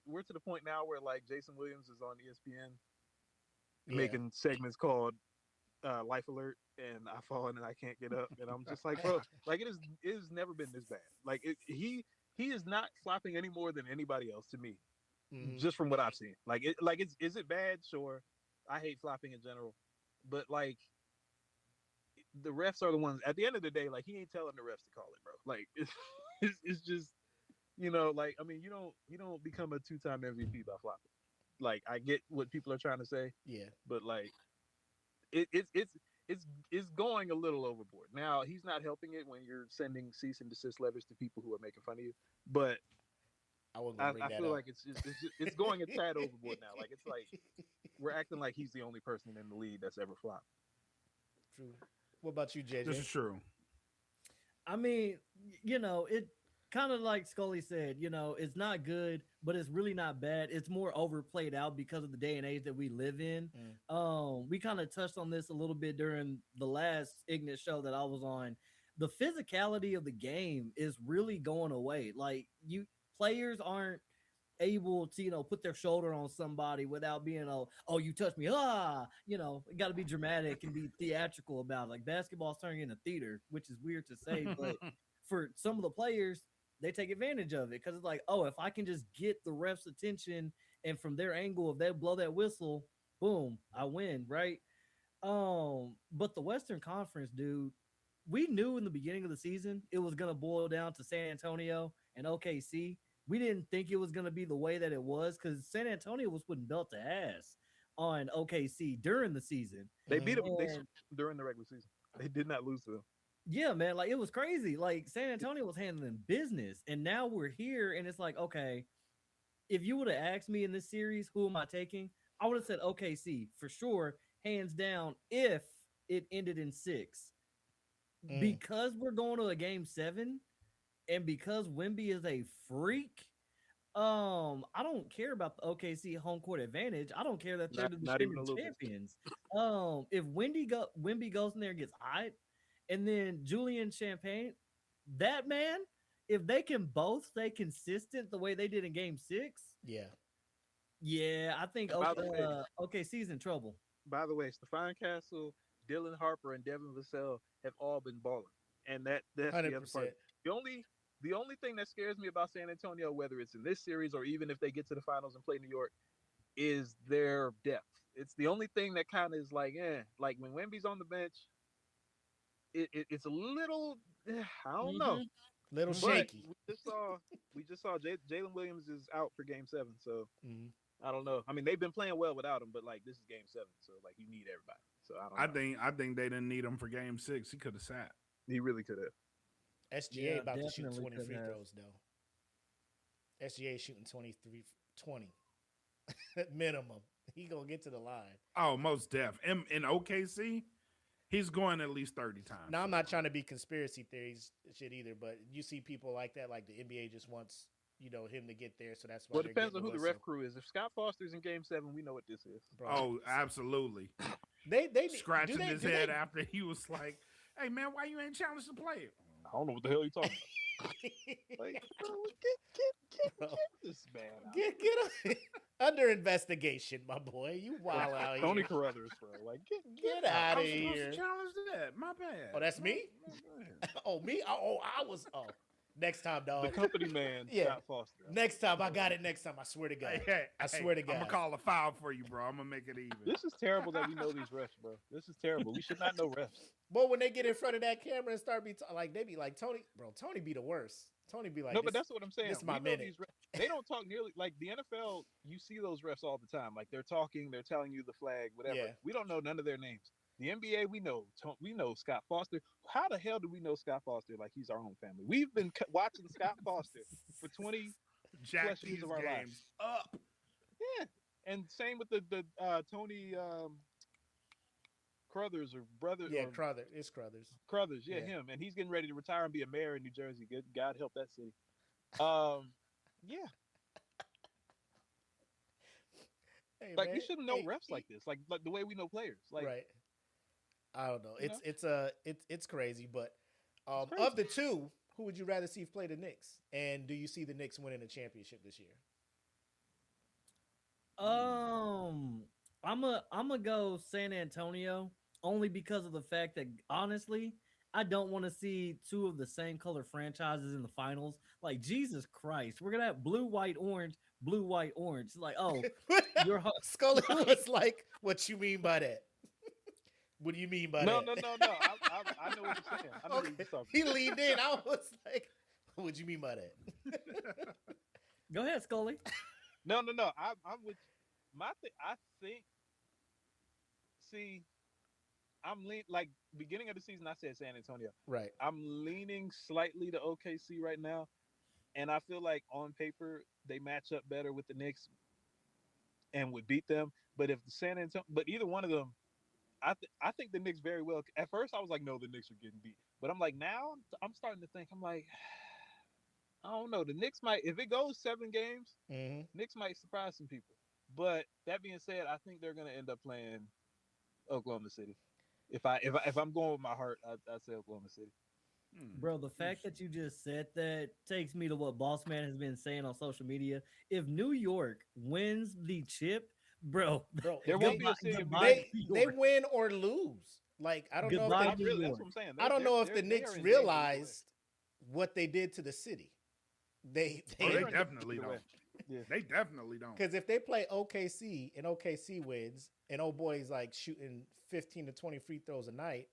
we're to the point now where like Jason Williams is on ESPN making segments called Life Alert, and I fall in and I can't get up, and I'm just like, bro, like it has never been this bad. Like he is not flopping any more than anybody else to me, just from what I've seen. Is it bad? Sure, I hate flopping in general, but like the refs are the ones at the end of the day. Like he ain't telling the refs to call it, bro. Like it's just, like I mean, you don't become a 2-time MVP by flopping. Like I get what people are trying to say, but like it's going a little overboard. Now he's not helping it when you're sending cease and desist letters to people who are making fun of you, but I feel like it's going a tad overboard now. Like it's like we're acting like he's the only person in the league that's ever flopped. True. What about you, JJ? This is true. I mean, it kind of like Scully said, it's not good but it's really not bad. It's more overplayed out because of the day and age that we live in. We kind of touched on this a little bit during the last Ignis show that I was on. The physicality of the game is really going away. Like, you players aren't able to, put their shoulder on somebody without being, oh, you touched me, it got to be dramatic and be theatrical about it. Like, basketball's turning into theater, which is weird to say, but for some of the players, they take advantage of it because it's like, oh, if I can just get the ref's attention and from their angle, if they blow that whistle, boom, I win, right? But the Western Conference, dude, we knew in the beginning of the season it was going to boil down to San Antonio and OKC. We didn't think it was going to be the way that it was because San Antonio was putting belt to ass on OKC during the season. They beat them during the regular season. They did not lose to them. Yeah, man, like, it was crazy. Like, San Antonio was handling business, and now we're here, and it's like, okay, if you would have asked me in this series, who am I taking? I would have said OKC for sure, hands down, if it ended in 6. Because we're going to a game 7, and because Wemby is a freak, I don't care about the OKC home court advantage. I don't care that they're the defending champions. If Wemby goes in there and gets hot, and then Julian Champagne, that man, if they can both stay consistent the way they did in game 6, I think OKC's in trouble. By the way, Stephon Castle, Dylan Harper, and Devin Vassell have all been balling, and that's 100%. The other part. The only thing that scares me about San Antonio, whether it's in this series or even if they get to the finals and play New York, is their depth. It's the only thing that kind of is like, like when Wemby's on the bench, it's a little, I don't know, little shaky. We just saw Jalen Williams is out for game 7, so I don't know. I mean, they've been playing well without him, but like this is game 7, so like you need everybody. So I don't know. I think they didn't need him for game 6. He could have sat. He really could have. SGA about to shoot 20 free throws though. SGA shooting 20 minimum. He gonna get to the line. Oh, most def. In OKC, he's going at least 30 times. Now, I'm not trying to be conspiracy theories shit either, but you see people like that, like the NBA just wants, him to get there, so that's why. Well, it depends on who the ref crew is. If Scott Foster's in game 7, we know what this is. Bro. Oh, absolutely. They scratching his head after he was like, hey, man, why you ain't challenged the player? I don't know what the hell you're talking about. Like, get this man out. Get under investigation, my boy. You wild out here. Tony Carruthers, bro. Like, get out of here. here. Challenge that. My bad. Oh, that's me? Oh, me? Oh, I was. Oh, next time, dog. The company man, Scott Foster. Next time. I got it next time. I swear to God. I swear to God. I'm going to call a foul for you, bro. I'm going to make it even. This is terrible that we know these refs, bro. This is terrible. We should not know refs. But when they get in front of that camera and start they be like, Tony be the worst. Tony be like, no, but that's what I'm saying. This is my minute. They don't talk nearly like the NFL. You see those refs all the time. Like they're talking, they're telling you the flag, whatever. Yeah. We don't know none of their names. The NBA, we know Scott Foster. How the hell do we know Scott Foster like he's our own family? We've been watching Scott Foster for 20 plus years of our lives. Up. Yeah, and same with the Tony Crothers or brother. Yeah, Crothers. It's Crothers. Crothers, yeah, him, and he's getting ready to retire and be a mayor in New Jersey. Good God help that city. Yeah. Hey, like man. we shouldn't know refs like this, like the way we know players. Like, right. I don't know. It's crazy, but of the two, who would you rather see play the Knicks? And do you see the Knicks winning a championship this year? I'm a go San Antonio only because of the fact that honestly, I don't want to see two of the same color franchises in the finals. Like, Jesus Christ, we're gonna have blue, white, orange, blue, white, orange. Like, oh, your Scully was like, "What you mean by that? What do you mean by that?" No. I know what you're saying. I know what you're talking. He leaned in. I was like, "What do you mean by that?" Go ahead, Scully. No. I'm with my thing. I think. See, I'm like beginning of the season. I said San Antonio. Right. I'm leaning slightly to OKC right now, and I feel like on paper they match up better with the Knicks and would beat them. But if the San Antonio, but either one of them, I think the Knicks very well. At first, I was like, no, the Knicks are getting beat. But I'm like, now I'm starting to think. I'm like, I don't know. The Knicks might, if it goes 7 games, Mm-hmm. Knicks might surprise some people. But that being said, I think they're gonna end up playing Oklahoma City. If I'm going with my heart, I'd say Oklahoma City. Bro, the fact that you just said that takes me to what Boss Man has been saying on social media. If New York wins the chip, bro, There won't be a city of They win or lose. Like I don't know if Goodbye, they, New That's York. what I'm saying. I don't know if the They Knicks are in danger either way. realized what they did to the city. They Oh, they They're in definitely danger either way. don't. Yeah. They definitely don't. because if they play OKC and OKC wins and old boy's like shooting 15 to 20 free throws a night,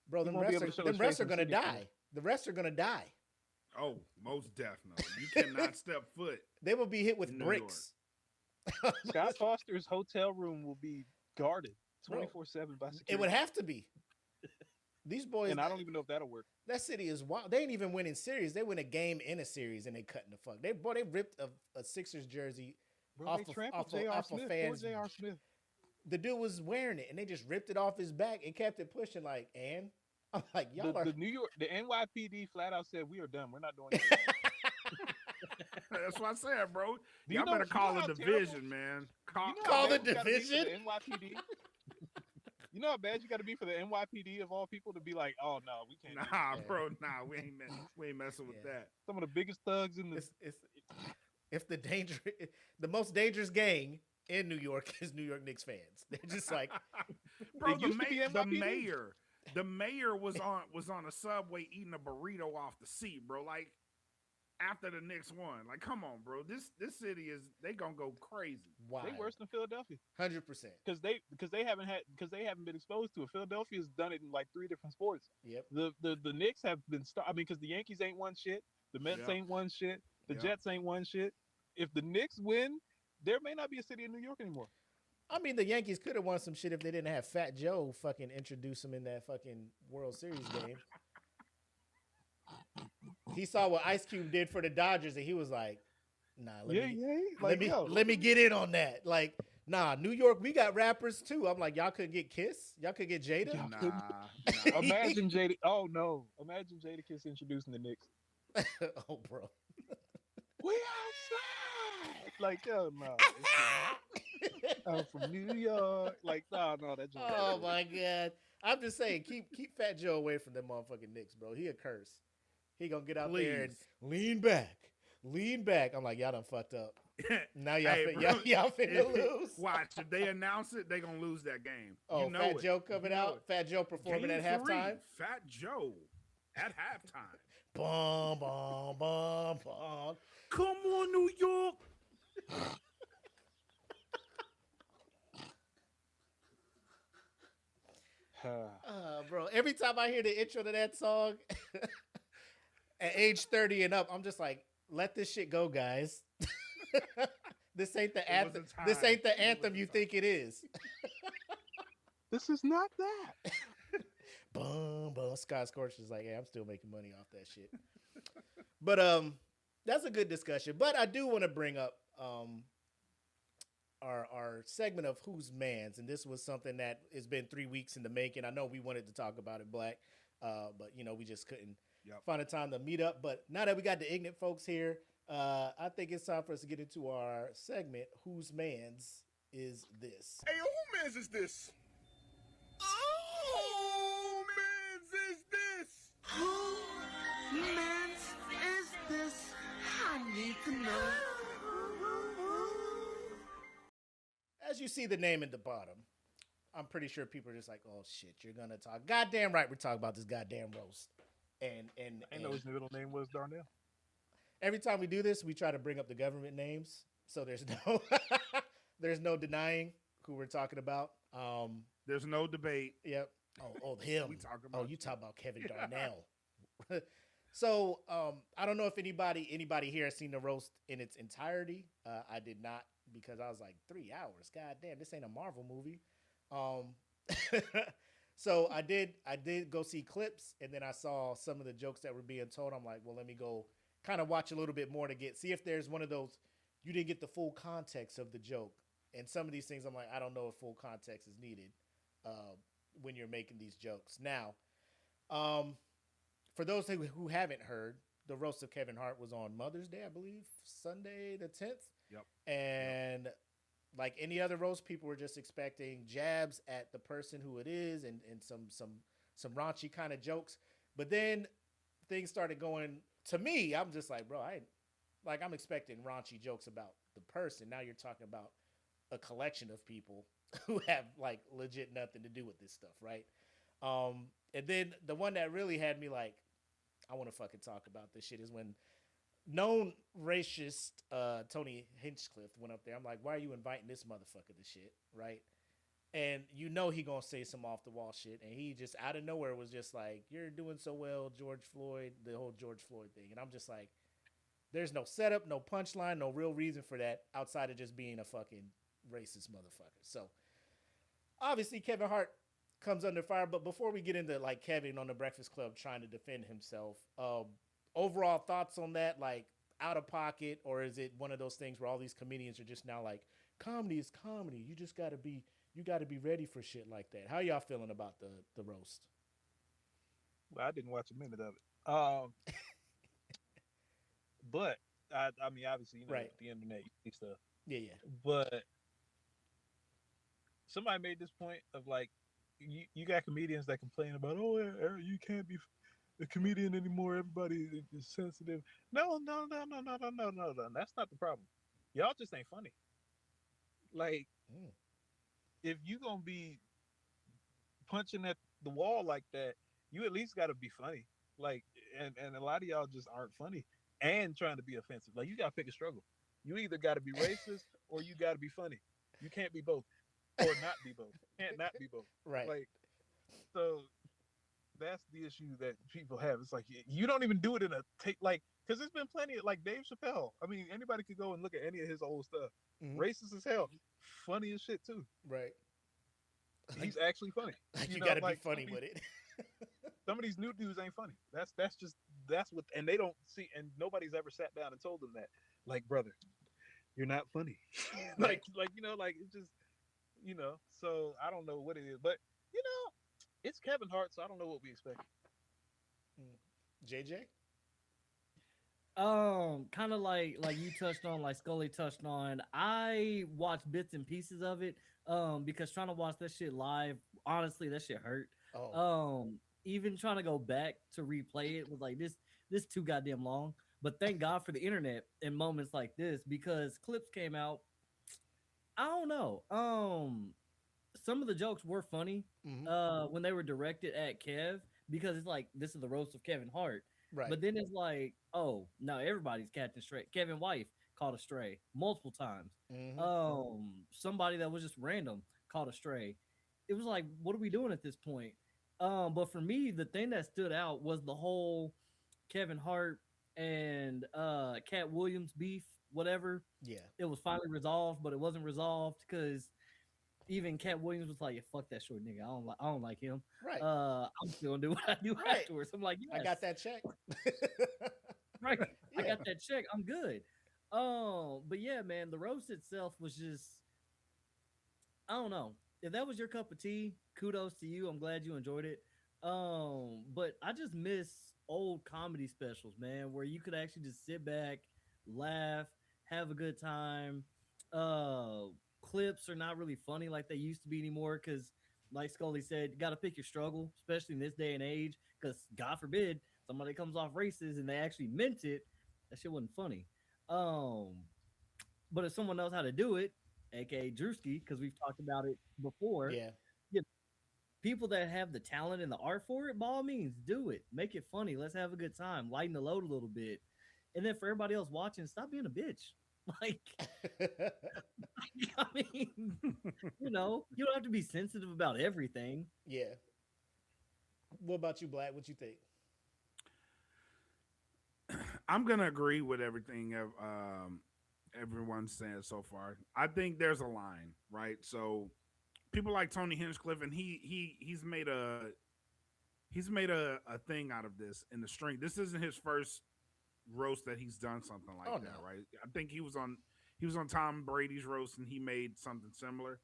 bro, He them won't be refs able to show them his refs face are in gonna the city die. anymore. The refs are gonna die. Oh, most definitely. You cannot step foot. They will be hit with In New bricks. Scott Foster's hotel room will be guarded Bro, 24/7 by security. It would have to be. These boys, and I don't even know if that'll work. that city is wild. They ain't even winning series. They win a game in a series and they cutting the fuck. They ripped a Sixers jersey Bro, off they of- trampled off of- J.R. off of Smith. fans. Poor J.R. Smith. The dude was wearing it and they just ripped it off his back and kept it pushing. Like, and I'm like, y'all The, are. the New York, the NYPD flat out said we are done. We're not doing it. anymore." That's what I said, bro. Do you Y'all know- better you know call how a terrible- division, man. Call, You know Call how the bad you gotta be for division? the NYPD. You know how bad you got to be for the NYPD of all people to be like, oh no, we can't. do Nah, Yeah. bro. Nah, we ain't messing with Yeah. that. Some of the biggest thugs in the. It's if the most dangerous gang in New York is New York Knicks fans. They're just like, Bro, It the, used to be the NYPD. mayor was on a subway eating a burrito off the seat, bro. Like after the Knicks won. Like, come on, bro. This city they gonna go crazy. wow, They worse than Philadelphia 100%. because they haven't been exposed to it. Philadelphia's done it in like 3 different sports. Yep. The Knicks have been. I mean, because the Yankees ain't won shit. The Mets Yeah. ain't won shit. The Yeah. Jets ain't won shit. If the Knicks win, there may not be a city in New York anymore. I mean, the Yankees could have won some shit if they didn't have Fat Joe fucking introduce them in that fucking World Series game. He saw what Ice Cube did for the Dodgers, and he was like, "Nah, let me get in on that." Like, nah, New York, we got rappers too. I'm like, y'all could get Kiss, y'all could get Jada. Nah. Imagine Jada. Oh no! Imagine Jadakiss introducing the Knicks. Oh, bro. We outside. Like, yo, no. I'm from New York. Like, no, that just. Oh my god. I'm just saying, keep Fat Joe away from them motherfucking Knicks, bro. He a curse. He gonna get out there and lean back. I'm like, y'all done fucked up. Now y'all Hey, y'all bro. finna lose. Watch, if they announce it, they gonna lose that game. Oh, you know Fat it. Joe coming You know out. it. Fat Joe performing Game at 3, halftime. Fat Joe at halftime. Bum bum bum bum. Come on, New York. Bro, every time I hear the intro to that song at age 30 and up, I'm just like, let this shit go, guys. This ain't the was a anthem. This time. ain't the It was anthem a you time. think it is. This is not that. Boom, boom. Scott Scorch is like, yeah, I'm still making money off that shit. But that's a good discussion. But I do want to bring up our segment of Who's Mans, and this was something that has been 3 weeks in the making. I know we wanted to talk about it, Black, but we just couldn't find a time to meet up. But now that we got the ignorant folks here, I think it's time for us to get into our segment. Who's Mans is this? Hey, who mans is this? Oh, mans is this? Who mans is this? I need to know. As you see the name at the bottom, I'm pretty sure people are just like, oh shit, you're gonna talk. Goddamn right, we're talking about this goddamn roast. And I know his middle name was Darnell. every time we do this, we try to bring up the government names, so there's no there's no denying who we're talking about. There's no debate. Yep. Oh, him. We talking Oh, about you talk about Kevin Darnell. So I don't know if anybody here has seen the roast in its entirety. I did not, because I was like 3 hours. God damn, this ain't a Marvel movie. So I did go see clips, and then I saw some of the jokes that were being told. I'm like, well, let me go kind of watch a little bit more to see if there's one of those you didn't get the full context of the joke. And some of these things, I'm like, I don't know if full context is needed when you're making these jokes. Now, for those who haven't heard, the roast of Kevin Hart was on Mother's Day, I believe, Sunday the 10th. Yep. And like any other roast, people were just expecting jabs at the person who it is and some raunchy kind of jokes. But then things started going to me. I'm just like, bro, I'm expecting raunchy jokes about the person. Now you're talking about a collection of people who have like legit nothing to do with this stuff, right? And then the one that really had me like, I want to fucking talk about this shit is when known racist Tony Hinchcliffe went up there. I'm like, why are you inviting this motherfucker to shit, right? And you know he gonna say some off the wall shit, and he just out of nowhere was just like, "You're doing so well, George Floyd," the whole George Floyd thing, and I'm just like, there's no setup, no punchline, no real reason for that outside of just being a fucking racist motherfucker. So obviously Kevin Hart comes under fire, but before we get into like Kevin on the Breakfast Club trying to defend himself, overall thoughts on that, like out of pocket, or is it one of those things where all these comedians are just now like, comedy is comedy, you just gotta be ready for shit like that? How y'all feeling about the roast? Well, I didn't watch a minute of it. But I mean, obviously, you know, right. The internet, you see stuff. Yeah. But somebody made this point of like, you got comedians that complain about, oh, you can't be a comedian anymore. Everybody is sensitive. No. That's not the problem. Y'all just ain't funny. Like, if you gonna be punching at the wall like that, you at least got to be funny. Like, and a lot of y'all just aren't funny and trying to be offensive. Like, you got to pick a struggle. You either got to be racist or you got to be funny. You can't be both, or not be both. Can't not be both. Right. Like, so that's the issue that people have. It's like, you don't even do it in a take, like, because there's been plenty of, like, Dave Chappelle. I mean, anybody could go and look at any of his old stuff. Mm-hmm. Racist as hell. Funny as shit, too. Right. He's actually funny. You got to be funny with it. Some of these new dudes ain't funny. That's what, and they don't see, and nobody's ever sat down and told them that. Like, brother, you're not funny. like, you know, like, it just, you know, so I don't know what it is, but, you know, it's Kevin Hart, so I don't know what we expect. JJ? Kind of like you touched on, like Scully touched on. I watched bits and pieces of it, because trying to watch that shit live, honestly, that shit hurt. Even trying to go back to replay it was like, this too goddamn long. But thank God for the internet in moments like this, because clips came out. I don't know. Some of the jokes were funny, when they were directed at Kev, because it's like, this is the roast of Kevin Hart. Right. But then it's like, oh, now everybody's catching stray. Kevin Wife caught a stray multiple times. Somebody that was just random caught a stray. It was like, what are we doing at this point? But for me, the thing that stood out was the whole Kevin Hart and Cat Williams beef, whatever. Yeah. It was finally resolved, but it wasn't resolved because even Cat Williams was like, yeah, fuck that short nigga. I don't like him. Right. I'm still gonna do what I do afterwards. I'm like, yes. I got that check. Right. Yeah. I got that check. I'm good. But yeah, man, the roast itself was just, I don't know. If that was your cup of tea, kudos to you. I'm glad you enjoyed it. But I just miss old comedy specials, man, where you could actually just sit back, laugh, have a good time. Clips are not really funny like they used to be anymore because, like Scully said, you got to pick your struggle, especially in this day and age, because God forbid somebody comes off racist and they actually meant it. That shit wasn't funny. But if someone knows how to do it, aka Drewski, because we've talked about it before. Yeah. People that have the talent and the art for it, by all means, do it. Make it funny. Let's have a good time. Lighten the load a little bit. And then for everybody else watching, stop being a bitch. Like, I mean, you know, you don't have to be sensitive about everything. Yeah. What about you, Black? What you think? I'm gonna agree with everything everyone's saying so far. I think there's a line, right? So people like Tony Hinchcliffe, and he's made a thing out of this in the string. This isn't his first roast that he's done something like that, right? I think he was on Tom Brady's roast and he made something similar,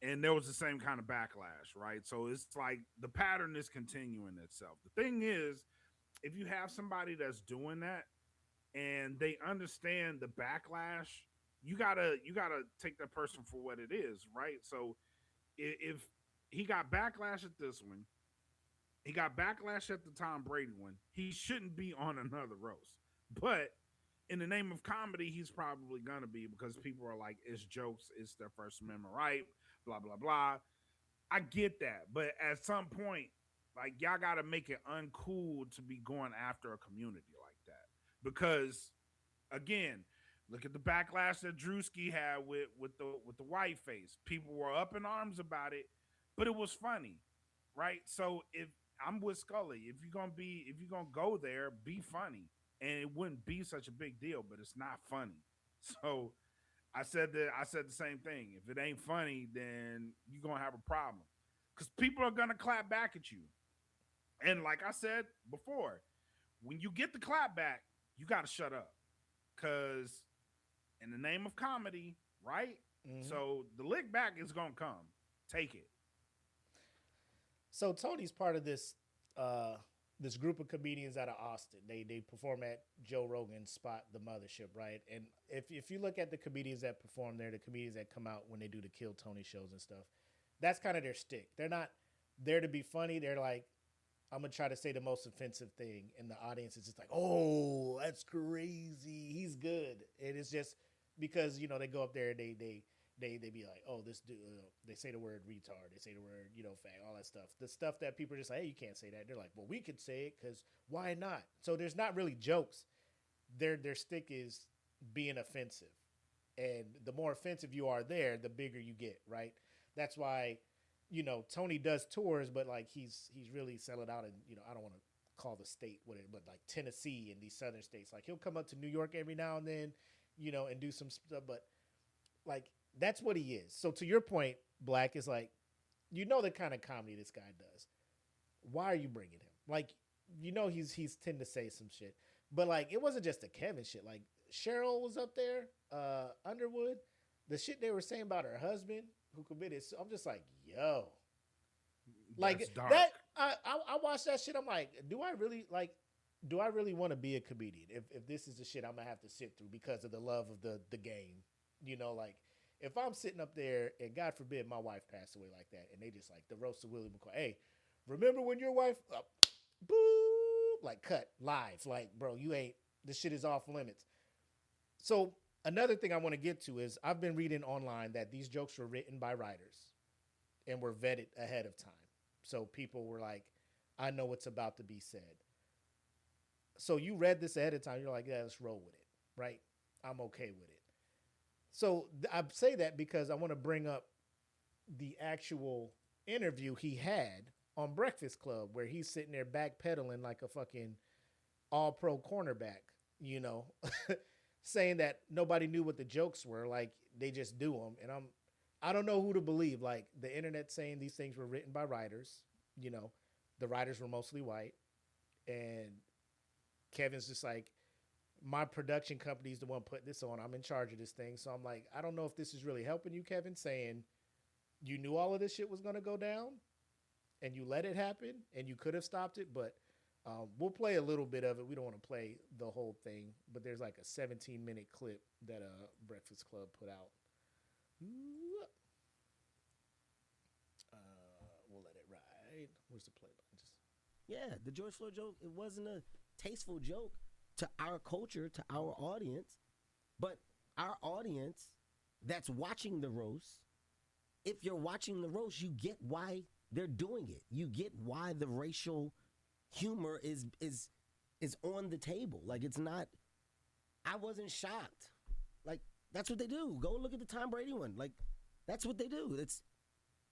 and there was the same kind of backlash, right? So it's like the pattern is continuing itself. The thing is, if you have somebody that's doing that and they understand the backlash, you gotta take that person for what it is, right? So if he got backlash at this one, he got backlash at the Tom Brady one, he shouldn't be on another roast. But in the name of comedy, he's probably gonna be, because people are like, it's jokes, it's their First Amendment right, blah blah blah. I get that, but at some point, like, y'all gotta make it uncool to be going after a community like that. Because again, look at the backlash that Drewski had with the white face. People were up in arms about it, but it was funny, right? So if I'm with Scully, if you're gonna go there, be funny. And it wouldn't be such a big deal, but it's not funny. So I said the same thing. If it ain't funny, then you're gonna have a problem. Because people are gonna clap back at you. And like I said before, when you get the clap back, you gotta shut up. Cause in the name of comedy, right? Mm-hmm. So the lick back is gonna come. Take it. So Tony's part of this this group of comedians out of Austin. They perform at Joe Rogan's spot, The Mothership, right? And if you look at the comedians that perform there, the comedians that come out when they do the Kill Tony shows and stuff, that's kind of their stick. They're not there to be funny. They're like, I'm going to try to say the most offensive thing. And the audience is just like, oh, that's crazy. He's good. And it's just because, you know, they go up there and they be like, oh, this dude, they say the word retard. They say the word, you know, fag, all that stuff. The stuff that people are just like, hey, you can't say that. They're like, well, we could say it because why not? So there's not really jokes. Their stick is being offensive. And the more offensive you are there, the bigger you get, right? That's why, you know, Tony does tours, but like he's really selling out in, you know, I don't want to call the state what it, but like Tennessee and these southern states. Like he'll come up to New York every now and then, you know, and do some stuff, but like that's what he is. So to your point, Black, is like, you know, the kind of comedy this guy does. Why are you bringing him? Like, you know, he's tend to say some shit, but like it wasn't just the Kevin shit. Like Cheryl was up there, Underwood, the shit they were saying about her husband who committed. So I'm just like, yo, like that. I watched that shit. I'm like, do I really want to be a comedian? If this is the shit I'm gonna have to sit through because of the love of the game, you know, like if I'm sitting up there and God forbid my wife passed away like that, and they just like the roast of Willie McCoy. Hey, remember when your wife, boop, like cut live, like bro, you ain't. This shit is off limits. So another thing I want to get to is I've been reading online that these jokes were written by writers and were vetted ahead of time. So people were like, I know what's about to be said. So you read this ahead of time. You're like, yeah, let's roll with it, right? I'm okay with it. So I say that because I want to bring up the actual interview he had on Breakfast Club where he's sitting there backpedaling like a fucking all-pro cornerback, you know, saying that nobody knew what the jokes were. Like they just do them. And I don't know who to believe. Like the internet saying these things were written by writers, you know, the writers were mostly white. And Kevin's just like, my production company's the one putting this on. I'm in charge of this thing. So I'm like, I don't know if this is really helping you, Kevin, saying you knew all of this shit was going to go down and you let it happen and you could have stopped it. But we'll play a little bit of it. We don't want to play the whole thing, but there's like a 17-minute clip that Breakfast Club put out. We'll let it ride. Where's the play button? Yeah, the George Floyd joke, it wasn't a tasteful joke to our culture, to our audience, but our audience that's watching the roast, if you're watching the roast, you get why they're doing it. You get why the racial humor is on the table. Like it's not, I wasn't shocked. Like that's what they do. Go look at the Tom Brady one. Like that's what they do.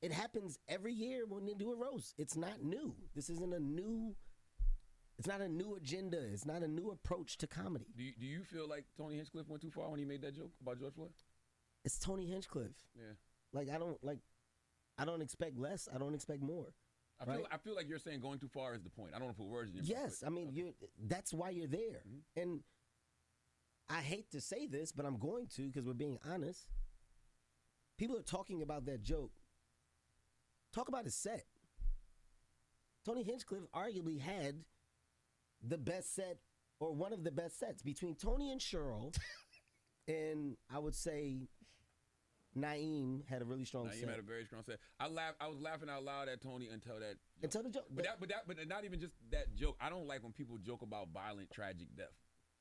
It happens every year when they do a roast. It's not new. This isn't a new, it's not a new agenda. It's not a new approach to comedy. Do you feel like Tony Hinchcliffe went too far when he made that joke about George Floyd? It's Tony Hinchcliffe. Yeah. Like I don't expect less. I don't expect more. I feel like you're saying going too far is the point. I don't want to put words in your mouth. Yes, I mean that's why you're there. Mm-hmm. And I hate to say this, but I'm going to because we're being honest. People are talking about that joke. Talk about his set. Tony Hinchcliffe arguably had the best set or one of the best sets between Tony and Cheryl, and I would say Naeem had a really strong set. Naeem had a very strong set. I was laughing out loud at Tony until that. Until the joke. But not even just that joke. I don't like when people joke about violent, tragic death.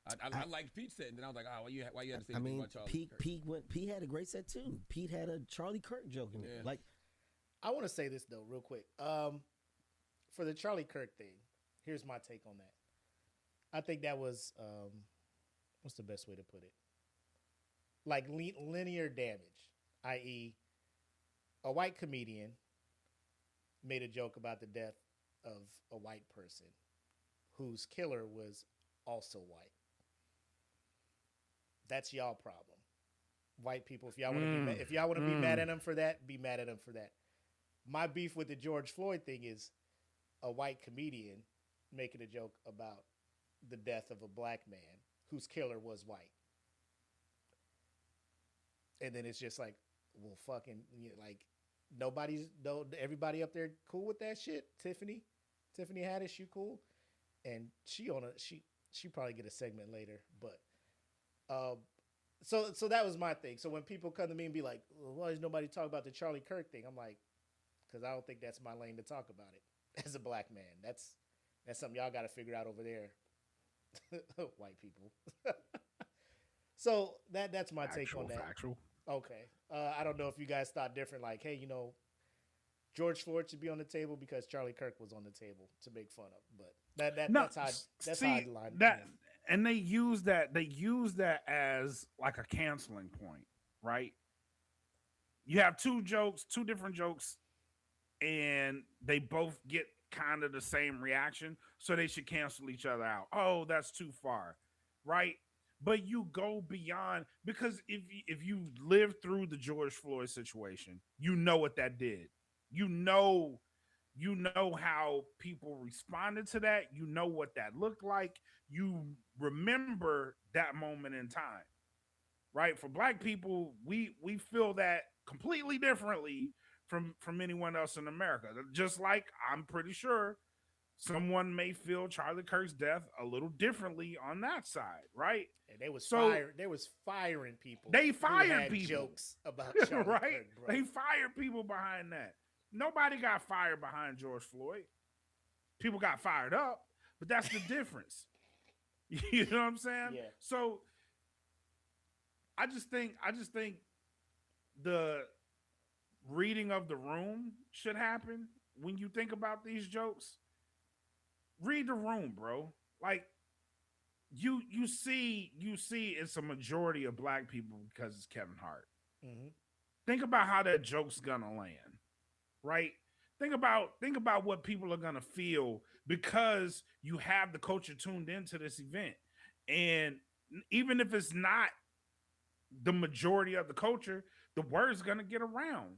I liked Pete's set, and then I was like, why you had to say anything about Charlie Kirk? Pete had a great set too. Pete had a Charlie Kirk joke in it. Like, I want to say this though, real quick. For the Charlie Kirk thing, here's my take on that. I think that was what's the best way to put it? Like linear damage, i.e., a white comedian made a joke about the death of a white person whose killer was also white. That's y'all problem. White people, if y'all want to be mad at them for that, be mad at them for that. My beef with the George Floyd thing is a white comedian making a joke about the death of a black man whose killer was white. And then it's just like, well, fucking, like, everybody up there cool with that shit? Tiffany Haddish, you cool? And she probably get a segment later, but so that was my thing. So when people come to me and be like, well, why does nobody talk about the Charlie Kirk thing? I'm like, because I don't think that's my lane to talk about it as a black man. That's something y'all got to figure out over there, white people. So that's my take on that. Factual. Okay. I don't know if you guys thought different, like, hey, George Floyd should be on the table because Charlie Kirk was on the table to make fun of. But that's how I line that. And they use that as like a canceling point, right? You have two different jokes, and they both get kind of the same reaction, so they should cancel each other out. Oh, that's too far, right? But you go beyond, because if you lived through the George Floyd situation, you know what that did. You know how people responded to that. You know what that looked like. You remember that moment in time, right? For black people, we feel that completely differently from anyone else in America. Just like I'm pretty sure someone may feel Charlie Kirk's death a little differently on that side, right? And they was firing people. They fired people. Jokes about Charlie right? Kirk, bro. They fired people behind that. Nobody got fired behind George Floyd. People got fired up, but that's the difference. You know what I'm saying? Yeah. So I just think the reading of the room should happen when you think about these jokes. Read the room, bro. Like you see it's a majority of black people because it's Kevin Hart. Mm-hmm. Think about how that joke's gonna land, right? Think about what people are gonna feel because you have the culture tuned into this event. And even if it's not the majority of the culture, the word's gonna get around,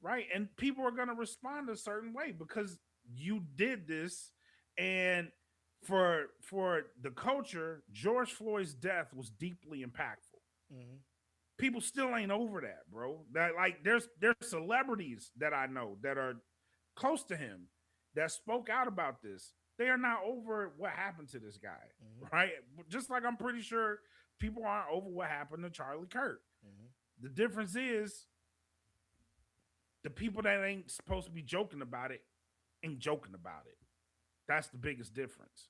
right? And people are gonna respond a certain way because you did this. And for the culture, George Floyd's death was deeply impactful. Mm-hmm. People still ain't over that, bro. That, like, there's celebrities that I know that are close to him that spoke out about this. They are not over what happened to this guy, right? Just like I'm pretty sure people aren't over what happened to Charlie Kirk. Mm-hmm. The difference is the people that ain't supposed to be joking about it ain't joking about it. That's the biggest difference.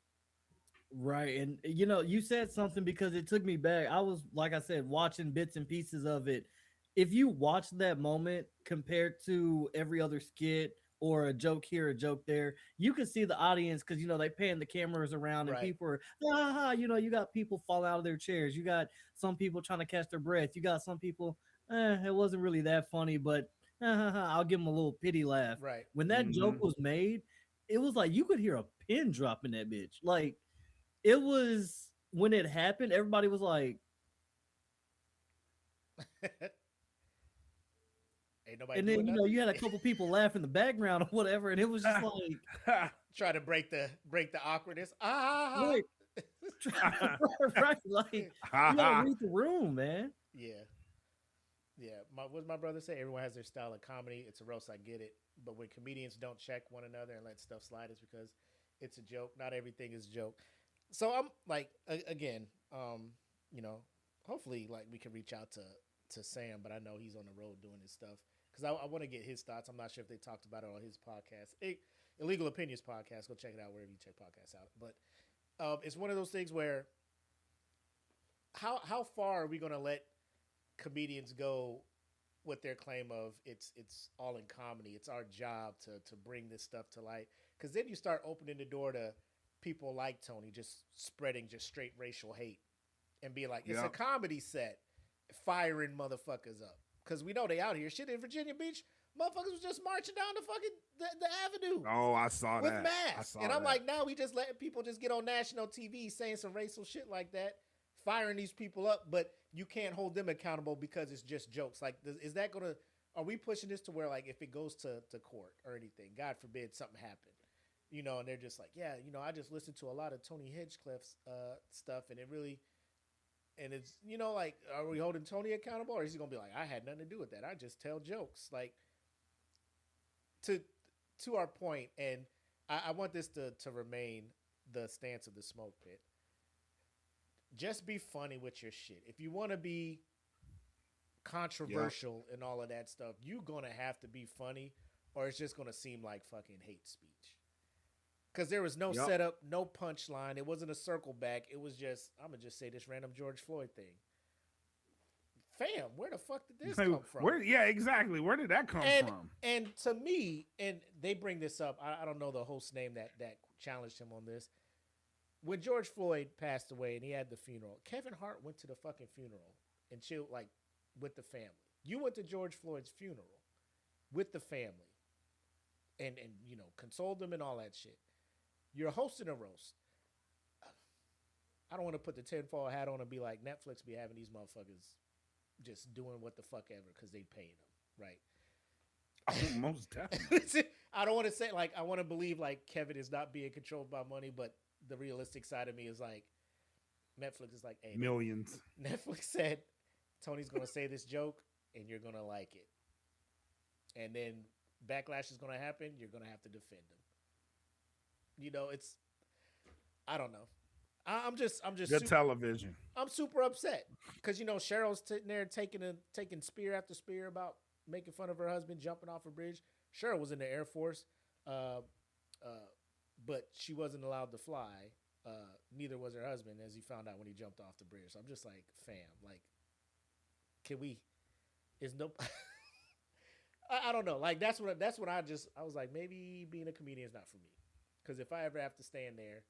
Right. And, you said something because it took me back. I was, like I said, watching bits and pieces of it. If you watch that moment compared to every other skit or a joke here, a joke there, you can see the audience because, they pan the cameras around and people are, you got people fall out of their chairs. You got some people trying to catch their breath. You got some people, it wasn't really that funny, but I'll give them a little pity laugh. Right. When that joke was made, it was like you could hear a pin drop in that bitch. Like, it was, when it happened, everybody was like, ain't nobody. And then you had a couple people laugh in the background or whatever, and it was just like try to break the awkwardness. Right. Right. Like, you gotta read the room, man. Yeah. What does my brother say? Everyone has their style of comedy. It's a roast, I get it. But when comedians don't check one another and let stuff slide, it's because it's a joke. Not everything is a joke. So I'm like, again, you know, hopefully like we can reach out to Sam, but I know he's on the road doing his stuff because I want to get his thoughts. I'm not sure if they talked about it on his podcast, Illegal Opinions podcast. Go check it out wherever you check podcasts out. But it's one of those things where how far are we going to let comedians go with their claim of it's all in comedy? It's our job to bring this stuff to light, because then you start opening the door to people like Tony just spreading just straight racial hate and be like, it's a comedy set, firing motherfuckers up. Because we know they out here. Shit, in Virginia Beach, motherfuckers was just marching down the fucking the avenue. Oh, I saw with that. masks. And I'm like, now we just letting people just get on national TV saying some racial shit like that, firing these people up, but you can't hold them accountable because it's just jokes. Like, is that going to, are we pushing this to where, like, if it goes to court or anything, God forbid something happened, you know, and they're just like, yeah, you know, I just listened to a lot of Tony Hinchcliffe's stuff, and it really, and it's, you know, like, are we holding Tony accountable, or is he going to be like, I had nothing to do with that, I just tell jokes? Like, to our point, and I want this to remain the stance of the Smoke Pit. Just be funny with your shit. If you want to be controversial and all of that stuff, you're going to have to be funny, or it's just going to seem like fucking hate speech. Because there was no setup, no punchline. It wasn't a circle back. It was just, I'm going to just say this random George Floyd thing. Fam, where the fuck did this come from? Yeah, exactly. Where did that come from? And to me, and they bring this up, I don't know the host's name that challenged him on this. When George Floyd passed away and he had the funeral, Kevin Hart went to the fucking funeral and chilled, like, with the family. You went to George Floyd's funeral with the family and you know, consoled them and all that shit. You're hosting a roast. I don't want to put the tinfoil hat on and be like, Netflix be having these motherfuckers just doing what the fuck ever because they paying them, right? Oh, most definitely. I don't want to say, like, I want to believe like Kevin is not being controlled by money, but the realistic side of me is like, Netflix is like, hey, millions. Netflix said Tony's going to say this joke and you're going to like it. And then backlash is going to happen. You're going to have to defend him. You know, it's, I don't know. I'm just good television. I'm super upset because, you know, Cheryl's sitting there taking spear after spear about making fun of her husband jumping off a bridge. Cheryl was in the Air Force, but she wasn't allowed to fly. Neither was her husband, as he found out when he jumped off the bridge. So I'm just like, fam, like, can we? Is no. I don't know. Like that's what I was like, maybe being a comedian is not for me, because if I ever have to stand there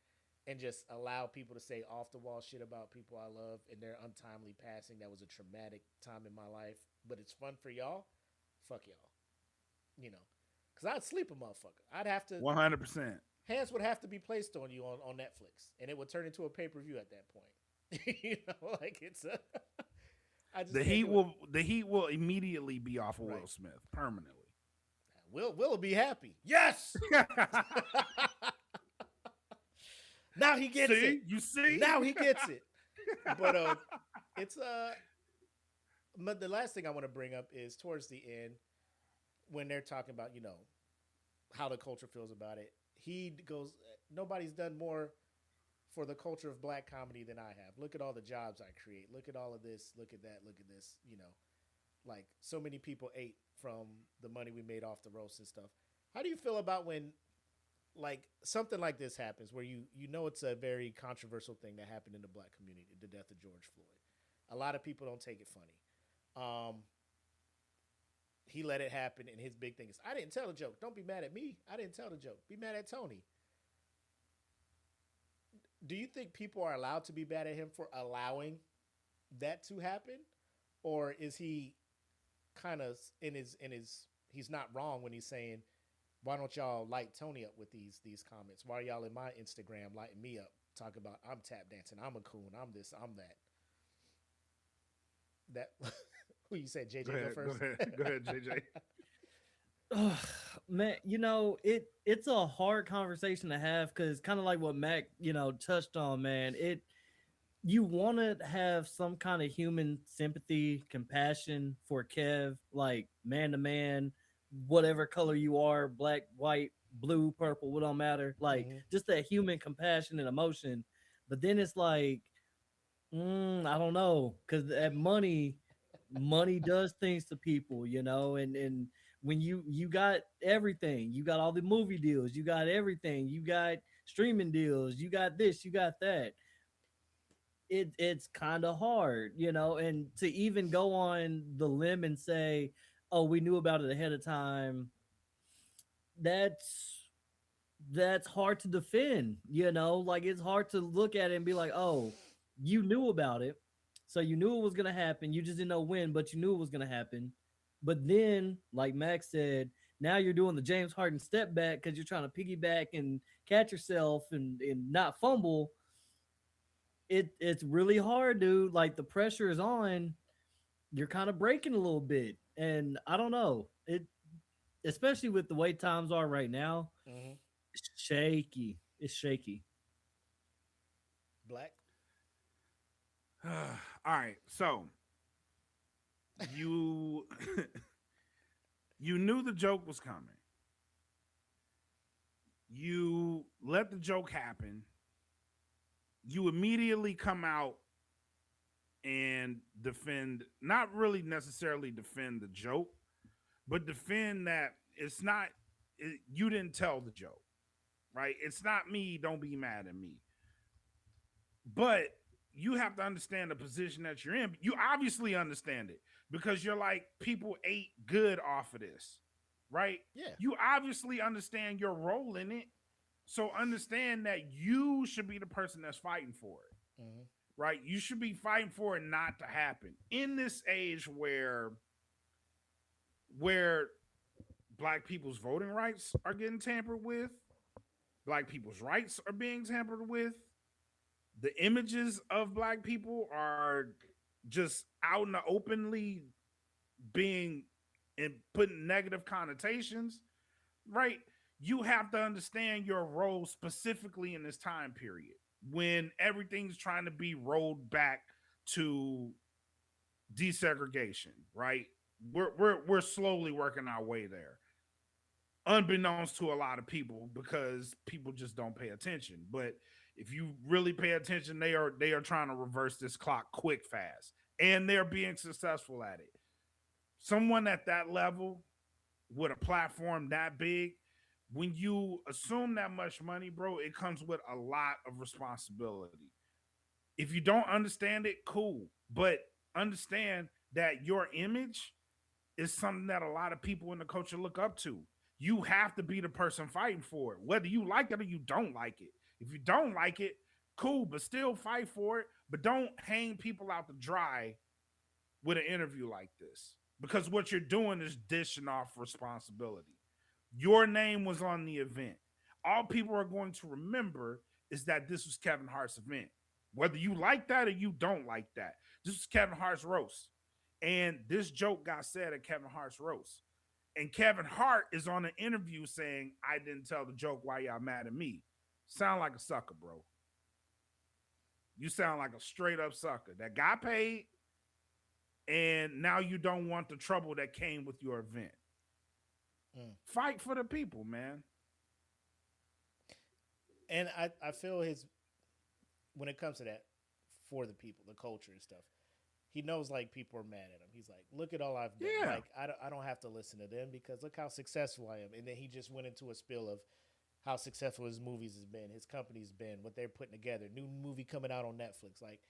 and just allow people to say off the wall shit about people I love and their untimely passing, that was a traumatic time in my life, but it's fun for y'all. Fuck y'all, you know, because I'd sleep a motherfucker. I'd have to 100%. Hands would have to be placed on you on Netflix, and it would turn into a pay-per-view at that point. You know, like it's a. The heat will immediately be off of Will Smith permanently. Will be happy. Yes. Now he gets it. You see? Now he gets it. But it's But the last thing I want to bring up is towards the end, when they're talking about, you know, how the culture feels about it. He goes, nobody's done more for the culture of black comedy than I have. Look at all the jobs I create. Look at all of this. Look at that. Look at this. You know, like so many people ate from the money we made off the roast and stuff. How do you feel about when, like, something like this happens where you know it's a very controversial thing that happened in the black community, the death of George Floyd? A lot of people don't take it funny. He let it happen, and his big thing is, I didn't tell the joke. Don't be mad at me. I didn't tell the joke. Be mad at Tony. Do you think people are allowed to be mad at him for allowing that to happen? Or is he kind of in his he's not wrong when he's saying, why don't y'all light Tony up with these comments? Why are y'all in my Instagram lighting me up? Talk about I'm tap dancing, I'm a coon, I'm this, I'm that. That who you said, JJ go first? Go ahead, JJ. Man, you know, it's a hard conversation to have because kind of like what Mac, you know, touched on, man. You want to have some kind of human sympathy, compassion for Kev, like man to man, whatever color you are, black, white, blue, purple, what don't matter. Like just that human compassion and emotion. But then it's like, I don't know, because that money does things to people, and when you got everything, you got all the movie deals, you got everything, you got streaming deals, you got this, you got that. It's kind of hard, and to even go on the limb and say, oh, we knew about it ahead of time, that's hard to defend, like it's hard to look at it and be like, oh, you knew about it, so you knew it was going to happen, you just didn't know when, but you knew it was going to happen. But then, like Max said, now you're doing the James Harden step back because you're trying to piggyback and catch yourself and not fumble. It's really hard, dude. Like the pressure is on. You're kind of breaking a little bit. And I don't know. Especially with the way times are right now, it's shaky. It's shaky. Black? All right. So you you knew the joke was coming. You let the joke happen. You immediately come out and defend, not really necessarily defend the joke, but defend that you didn't tell the joke, right? It's not me, don't be mad at me. But you have to understand the position that you're in. You obviously understand it because you're like, people ate good off of this, right? Yeah. You obviously understand your role in it. So understand that you should be the person that's fighting for it, right? You should be fighting for it not to happen. In this age where Black people's voting rights are getting tampered with, Black people's rights are being tampered with, the images of Black people are just out in the openly being and putting negative connotations, right? You have to understand your role specifically in this time period when everything's trying to be rolled back to desegregation, right? We're slowly working our way there, unbeknownst to a lot of people because people just don't pay attention. But if you really pay attention, they are trying to reverse this clock quick, fast, and they're being successful at it. Someone at that level with a platform that big, when you assume that much money, bro, it comes with a lot of responsibility. If you don't understand it, cool. But understand that your image is something that a lot of people in the culture look up to. You have to be the person fighting for it, whether you like it or you don't like it. If you don't like it, cool, but still fight for it. But don't hang people out to dry with an interview like this, because what you're doing is dishing off responsibility. Your name was on the event. All people are going to remember is that this was Kevin Hart's event. Whether you like that or you don't like that, this is Kevin Hart's roast. And this joke got said at Kevin Hart's roast. And Kevin Hart is on an interview saying, I didn't tell the joke, why y'all mad at me? Sound like a sucker, bro. You sound like a straight up sucker that got paid, and now you don't want the trouble that came with your event. Fight for the people, man. And I feel when it comes to that, for the people, the culture and stuff, he knows like people are mad at him. He's like, look at all I've done. Yeah. Like I don't have to listen to them because look how successful I am. And then he just went into a spill of how successful his movies has been, his company's been, what they're putting together, new movie coming out on Netflix. Like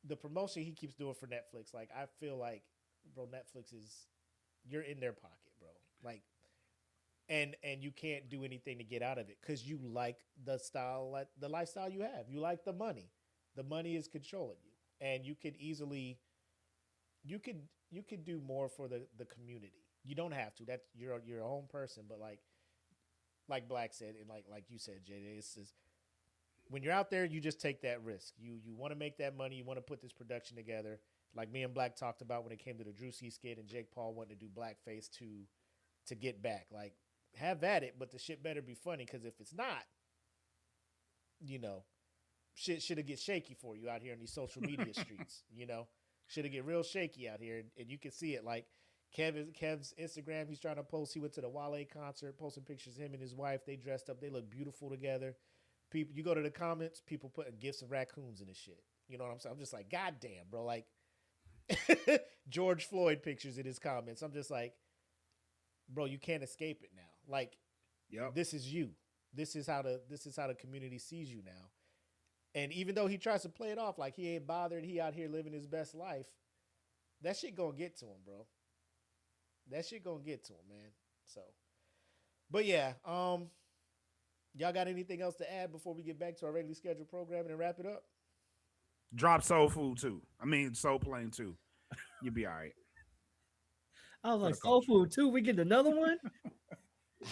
the promotion he keeps doing for Netflix, like I feel like, bro, Netflix you're in their pocket, bro. Like, and you can't do anything to get out of it because you like the style, like the lifestyle you have. You like the money. The money is controlling you, and you could easily, you could do more for the community. You don't have to. That's you're your own person, but like Black said, and like you said, JJ, it's just, when you're out there, you just take that risk. You want to make that money. You want to put this production together. Like me and Black talked about when it came to the Drew C skit and Jake Paul wanting to do blackface to get back. Like, have at it, but the shit better be funny, because if it's not, shit should get shaky for you out here in these social media streets. Should get real shaky out here, and you can see it. Like Kev's Instagram, he's trying to post. He went to the Wale concert, posting pictures of him and his wife. They dressed up. They look beautiful together. People, you go to the comments, people putting gifts of raccoons in this shit. You know what I'm saying? I'm just like, God damn, bro. Like George Floyd pictures in his comments. I'm just like, bro, you can't escape it now. Like, this is you. This is how the community sees you now. And even though he tries to play it off like he ain't bothered, he out here living his best life, that shit gonna get to him, bro. That shit gonna get to him, man. So, but yeah, y'all got anything else to add before we get back to our regularly scheduled programming and wrap it up? Drop Soul Food too. I mean, Soul Plane too. You'll be all right. I was like, Soul Food too. We get another one.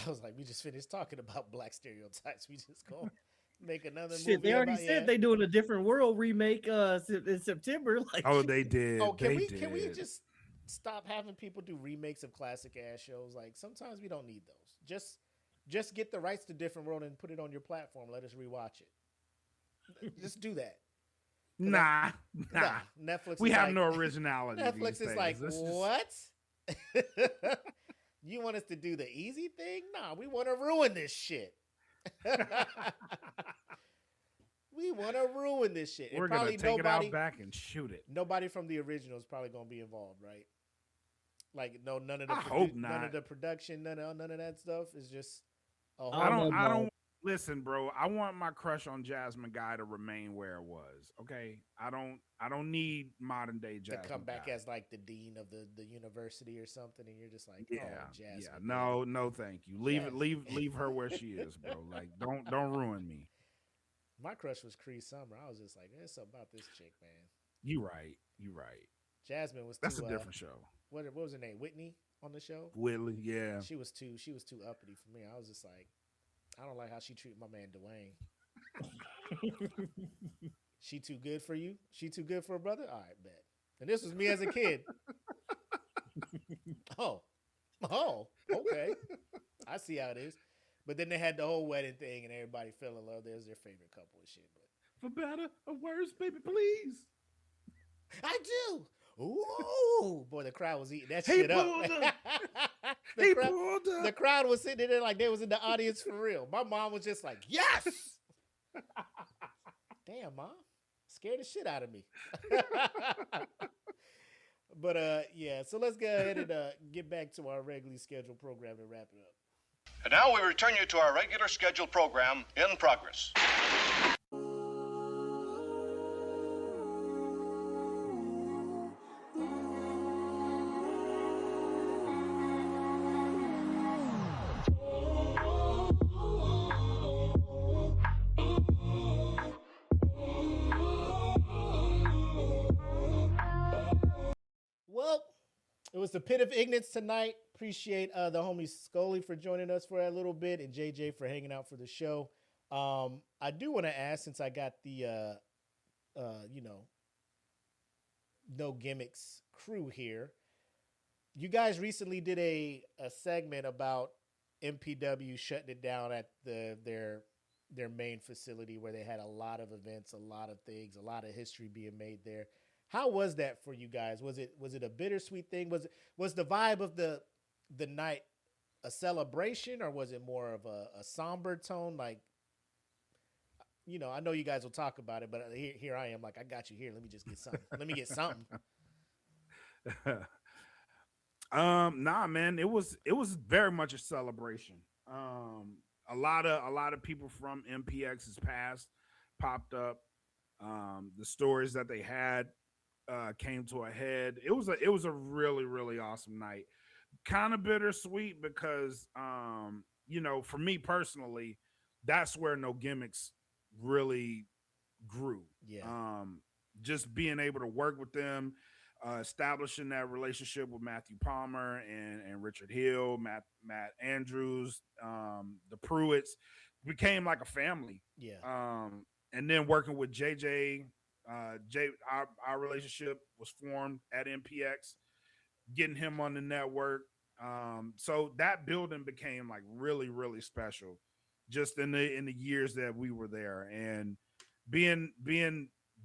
I was like, we just finished talking about black stereotypes. We just gonna make another movie. Shit, they already said they doing a Different World remake in September. Like, they did. Oh, can we just stop having people do remakes of classic ass shows? Like, sometimes we don't need those. Just get the rights to Different World and put it on your platform. Let us rewatch it. Just do that. Nah. Netflix. We have no originality. Netflix is like, what? You want us to do the easy thing? Nah, we want to ruin this shit. We want to ruin this shit. We're going to take it out back and shoot it. Nobody from the original is probably going to be involved, right? Like, none of the none of the production, none of that stuff is just. I don't listen, bro. I want my crush on Jasmine Guy to remain where it was. Okay, I don't need modern day Jasmine to come back Guy as like the dean of the university or something, and you're just like, Jasmine. Yeah, no, thank you. Leave her where she is, bro. Like, don't ruin me. My crush was Cree Summer. I was just like, there's something about this chick, man. You right. Jasmine was. That's a different show. What was her name? Whitney on the show. Whitley, yeah. She was too uppity for me. I was just like, I don't like how she treated my man Dwayne. She too good for you? She too good for a brother? All right, bet. And this was me as a kid. Oh, okay. I see how it is. But then they had the whole wedding thing and everybody fell in love. There's their favorite couple and shit. But for better or worse, baby, please. I do. Ooh, boy, the crowd was eating that shit up. The crowd was sitting there like they was in the audience for real. My mom was just like, yes. Damn, Mom. Scared the shit out of me. But yeah, so let's go ahead and get back to our regularly scheduled program and wrap it up. And now we return you to our regular scheduled program in progress. It was the Pit of Ignorance tonight. Appreciate the homie Scully for joining us for a little bit and JJ for hanging out for the show. I do want to ask, since I got the, No Gimmicks crew here, you guys recently did a segment about MPW shutting it down at their main facility where they had a lot of events, a lot of things, a lot of history being made there. How was that for you guys? Was it a bittersweet thing? Was the vibe of the night a celebration, or was it more of a somber tone? Like, I know you guys will talk about it, but here I am, like, I got you here. Let me just get something. Let me get something. Nah, man, it was very much a celebration. A lot of people from MPX's past popped up. The stories that they had came to a head. It was a really, really awesome night. Kind of bittersweet because for me personally, that's where No Gimmicks really grew. Yeah. Just being able to work with them, establishing that relationship with Matthew Palmer and Richard Hill, Matt Andrews, the Pruitts, became like a family. Yeah. And then working with JJ, our relationship was formed at MPX, getting him on the network. So that building became like really, really special just in the years that we were there, and being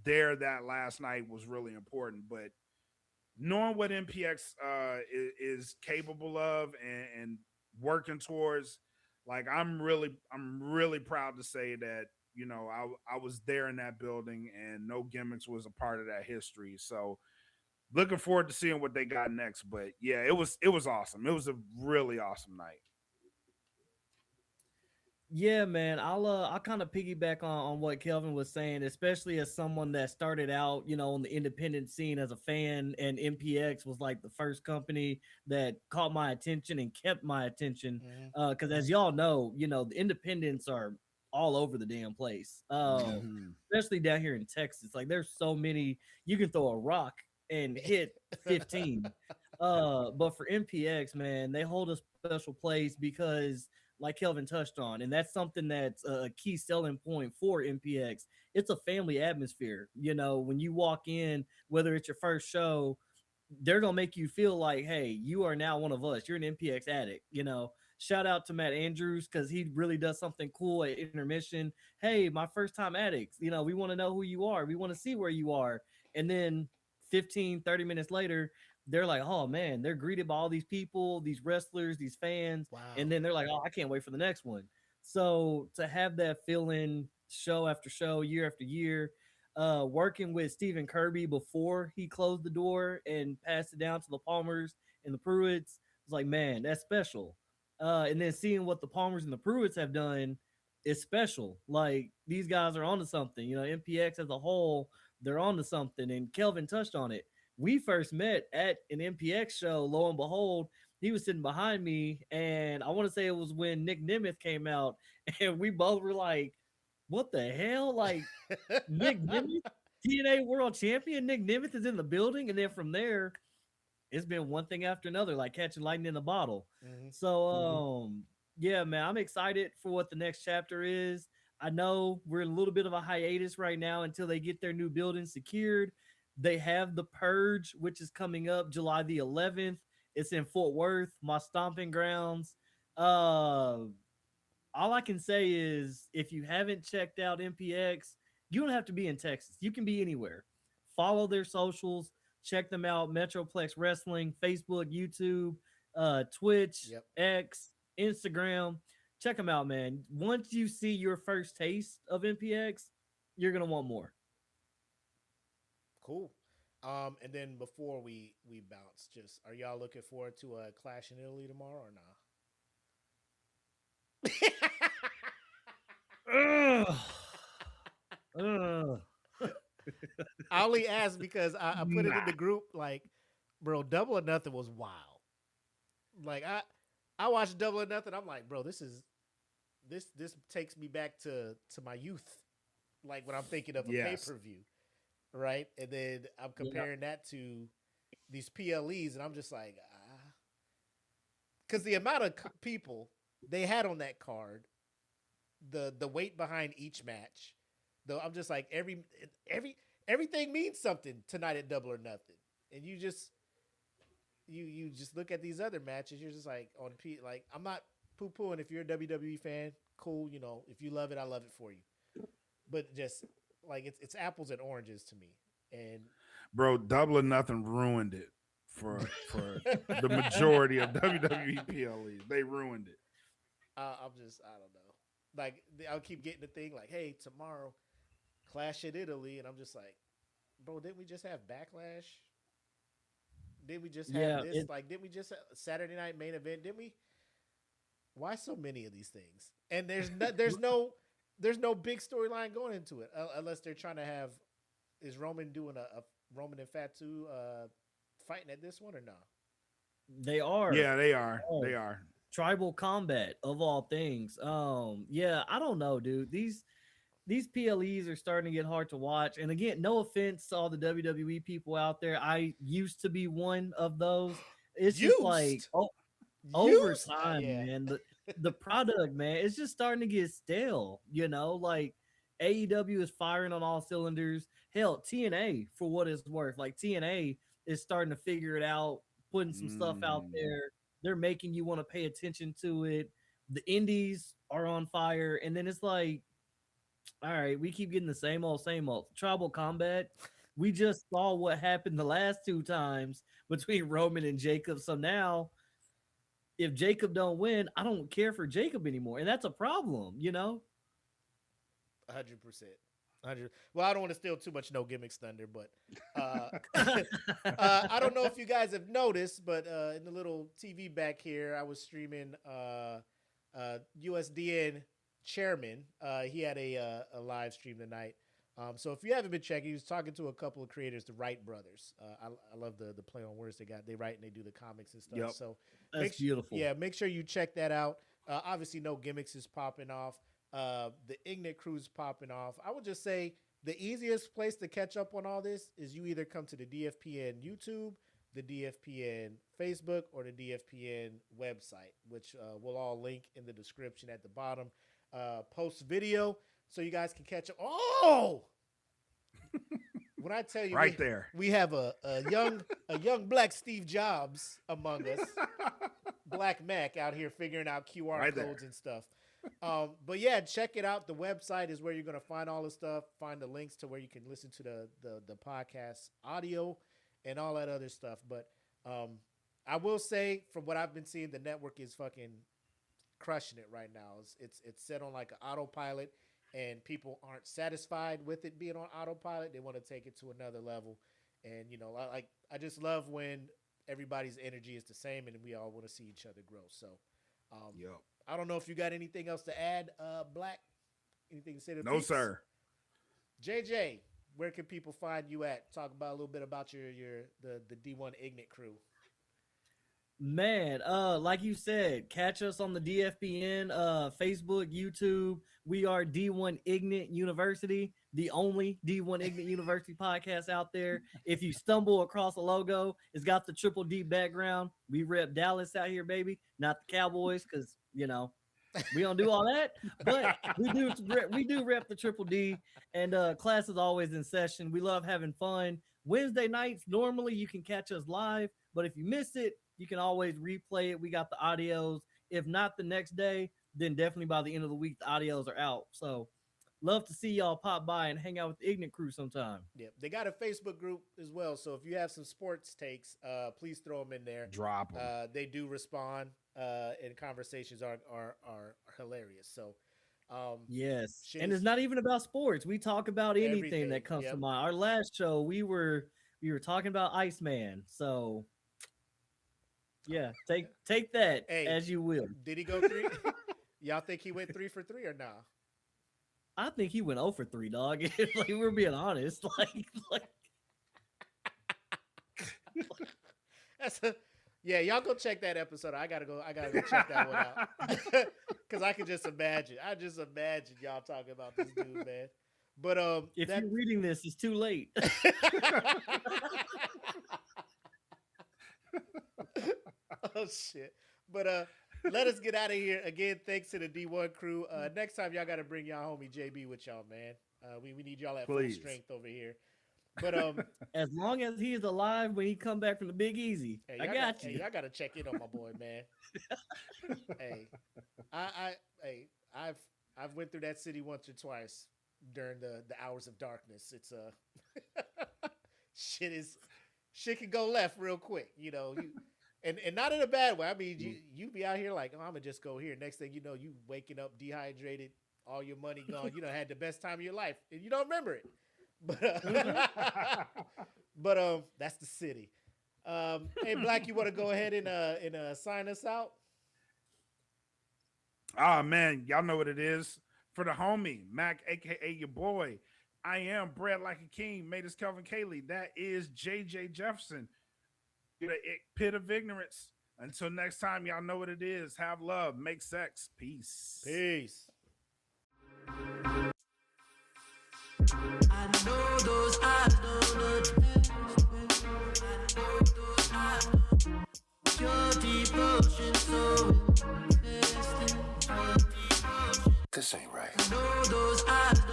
there that last night was really important. But knowing what MPX is capable of and working towards, like I'm really proud to say that, you know, I was there in that building and No Gimmicks was a part of that history. So looking forward to seeing what they got next. But yeah, it was awesome. It was a really awesome night. Yeah, man. I'll kind of piggyback on what Kelvin was saying, especially as someone that started out, you know, on the independent scene as a fan, and MPX was like the first company that caught my attention and kept my attention. Because as y'all know, you know, the independents are all over the damn place. Especially down here in Texas. Like there's so many, you can throw a rock and hit 15. But for MPX, man, they hold a special place because, like Kelvin touched on, and that's something that's a key selling point for MPX. It's a family atmosphere. You know, when you walk in, whether it's your first show, they're gonna make you feel like, hey, you are now one of us. You're an MPX addict. You know, shout out to Matt Andrews because he really does something cool at intermission. Hey, my first time addicts. You know, we want to know who you are. We want to see where you are. And then 15, 30 minutes later, they're like, oh man, they're greeted by all these people, these wrestlers, these fans. Wow. And then they're like, oh, I can't wait for the next one. So to have that feeling show after show, year after year, working with Stephen Kirby before he closed the door and passed it down to the Palmers and the Pruitts, was like, man, that's special. And then seeing what the Palmers and the Pruitts have done is special. Like these guys are onto something. You know, MPX as a whole, they're onto something. And Kelvin touched on it. We first met at an MPX show. Lo and behold, he was sitting behind me, and I want to say it was when Nick Nemeth came out, and we both were like, what the hell? Like, Nick Nemeth, TNA World Champion, Nick Nemeth is in the building. And then from there, it's been one thing after another, like catching lightning in a bottle. So, yeah, man, I'm excited for what the next chapter is. I know we're in a little bit of a hiatus right now until they get their new building secured. They have the Purge, which is coming up July the 11th. It's in Fort Worth, my stomping grounds. All I can say is if you haven't checked out MPX, you don't have to be in Texas. You can be anywhere. Follow their socials. Check them out. Metroplex Wrestling, Facebook, YouTube, Twitch, X, Instagram. Check them out, man. Once you see your first taste of MPX, you're going to want more. Cool. And then before we bounce, just are y'all looking forward to a Clash in Italy tomorrow or not? I only asked because I put it in the group. Like, bro, Double or Nothing was wild. Like I watched Double or Nothing. I'm like, bro, this takes me back to my youth. Like when I'm thinking of a pay-per-view. Right, and then I'm comparing that to these PLEs, and I'm just like, because the amount of people they had on that card, the weight behind each match, though, I'm just like everything means something tonight at Double or Nothing, and you just look at these other matches, you're just like like I'm not poo-pooing if you're a WWE fan, cool, you know, if you love it, I love it for you, but just. Like it's apples and oranges to me, and bro, Double or Nothing ruined it for the majority of WWE PLEs. They ruined it. I don't know. Like I'll keep getting the thing like, hey, tomorrow, Clash at Italy, and I'm just like, bro, didn't we just have Backlash? Didn't we just have this? Didn't we just have Saturday Night Main Event? Didn't we? Why so many of these things? And there's no big storyline going into it unless they're trying to have. Is Roman doing a Roman and Fatu fighting at this one or not? They are. Yeah, they are. They are. Tribal combat of all things. Yeah, I don't know, dude. These PLEs are starting to get hard to watch. And again, no offense to all the WWE people out there. I used to be one of those. It's just like over time, man. The product, man, it's just starting to get stale, you know, like AEW is firing on all cylinders. Hell, TNA, for what it's worth, like TNA is starting to figure it out, putting some stuff out there. They're making you want to pay attention to it. The indies are on fire. And then it's like, all right, we keep getting the same old. Tribal combat. We just saw what happened the last 2 times between Roman and Jacob. So now, if Jacob don't win, I don't care for Jacob anymore, and that's a problem, 100%. Well, I don't want to steal too much No Gimmicks thunder, but I don't know if you guys have noticed, but in the little TV back here, I was streaming USDN chairman. He had a live stream tonight. So if you haven't been checking, he was talking to a couple of creators, the Wright brothers. I love the play on words they got. They write and they do the comics and stuff. Yep. So that's beautiful. Yeah, make sure you check that out. Obviously, No Gimmicks is popping off. The Ignite Crew's popping off. I would just say the easiest place to catch up on all this is you either come to the DFPN YouTube, the DFPN Facebook, or the DFPN website, which we'll all link in the description at the bottom. Post video so you guys can catch up. Oh, when I tell you, right there, we have a young black Steve Jobs among us, Black Mac out here figuring out QR right codes there. and stuff. But yeah, check it out. The website is where you're going to find all the stuff, find the links to where you can listen to the podcast audio and all that other stuff. But I will say, from what I've been seeing, the network is fucking crushing it right now. It's set on like an autopilot, and people aren't satisfied with it being on autopilot. They want to take it to another level. And I just love when everybody's energy is the same and we all want to see each other grow. So Yep. I don't know if you got anything else to add, Black. Anything to say to No, peeps? sir. JJ, where can people find you at? Talk about a little bit about the D1 Ignite Crew. Man, like you said, catch us on the DFPN, Facebook, YouTube. We are D1 Ignite University, the only D1 Ignite University podcast out there. If you stumble across a logo, it's got the Triple D background. We rep Dallas out here, baby, not the Cowboys, because we don't do all that. But we do rep the Triple D, and class is always in session. We love having fun. Wednesday nights, normally you can catch us live, but if you miss it, you can always replay it. We got the audios. If not the next day, then definitely by the end of the week, the audios are out. So love to see y'all pop by and hang out with the Ignite Crew sometime. Yeah, they got a Facebook group as well. So if you have some sports takes, please throw them in there. Drop them. They do respond, and conversations are hilarious. So yes, and it's not even about sports. We talk about anything that comes to mind. Our last show, we were talking about Iceman. So yeah, take that as you will. Did he go 3? Y'all think he went 3 for 3 or nah? I think he went 0 for 3, dog. Like, we're being honest. Yeah, y'all go check that episode. I gotta go check that one out. Cause I can just imagine. Y'all talking about this dude, man. But if you're reading this, it's too late. Oh shit. But let us get out of here. Again, thanks to the D1 crew. Next time y'all gotta bring y'all homie JB with y'all, man. We need y'all at full strength over here. But as long as he is alive when he come back from the Big Easy, I got you. Hey, y'all gotta check in on my boy, man. I've went through that city once or twice during the hours of darkness. It's shit can go left real quick, and not in a bad way. I mean, you be out here like, oh, I'm gonna just go here. Next thing you know, you waking up dehydrated, all your money gone. You had the best time of your life, and you don't remember it. But that's the city. Hey, Black, you want to go ahead and sign us out? Ah, man, y'all know what it is. For the homie, Mac, a.k.a. your boy, I am bred like a king, made us Kelvin Cayley. That is J.J. Jefferson. The pit of ignorance. Until next time, y'all know what it is. Have love, make sex. Peace. Peace. I know those eyes don't look your devotion so invested. This ain't right. I know those eyes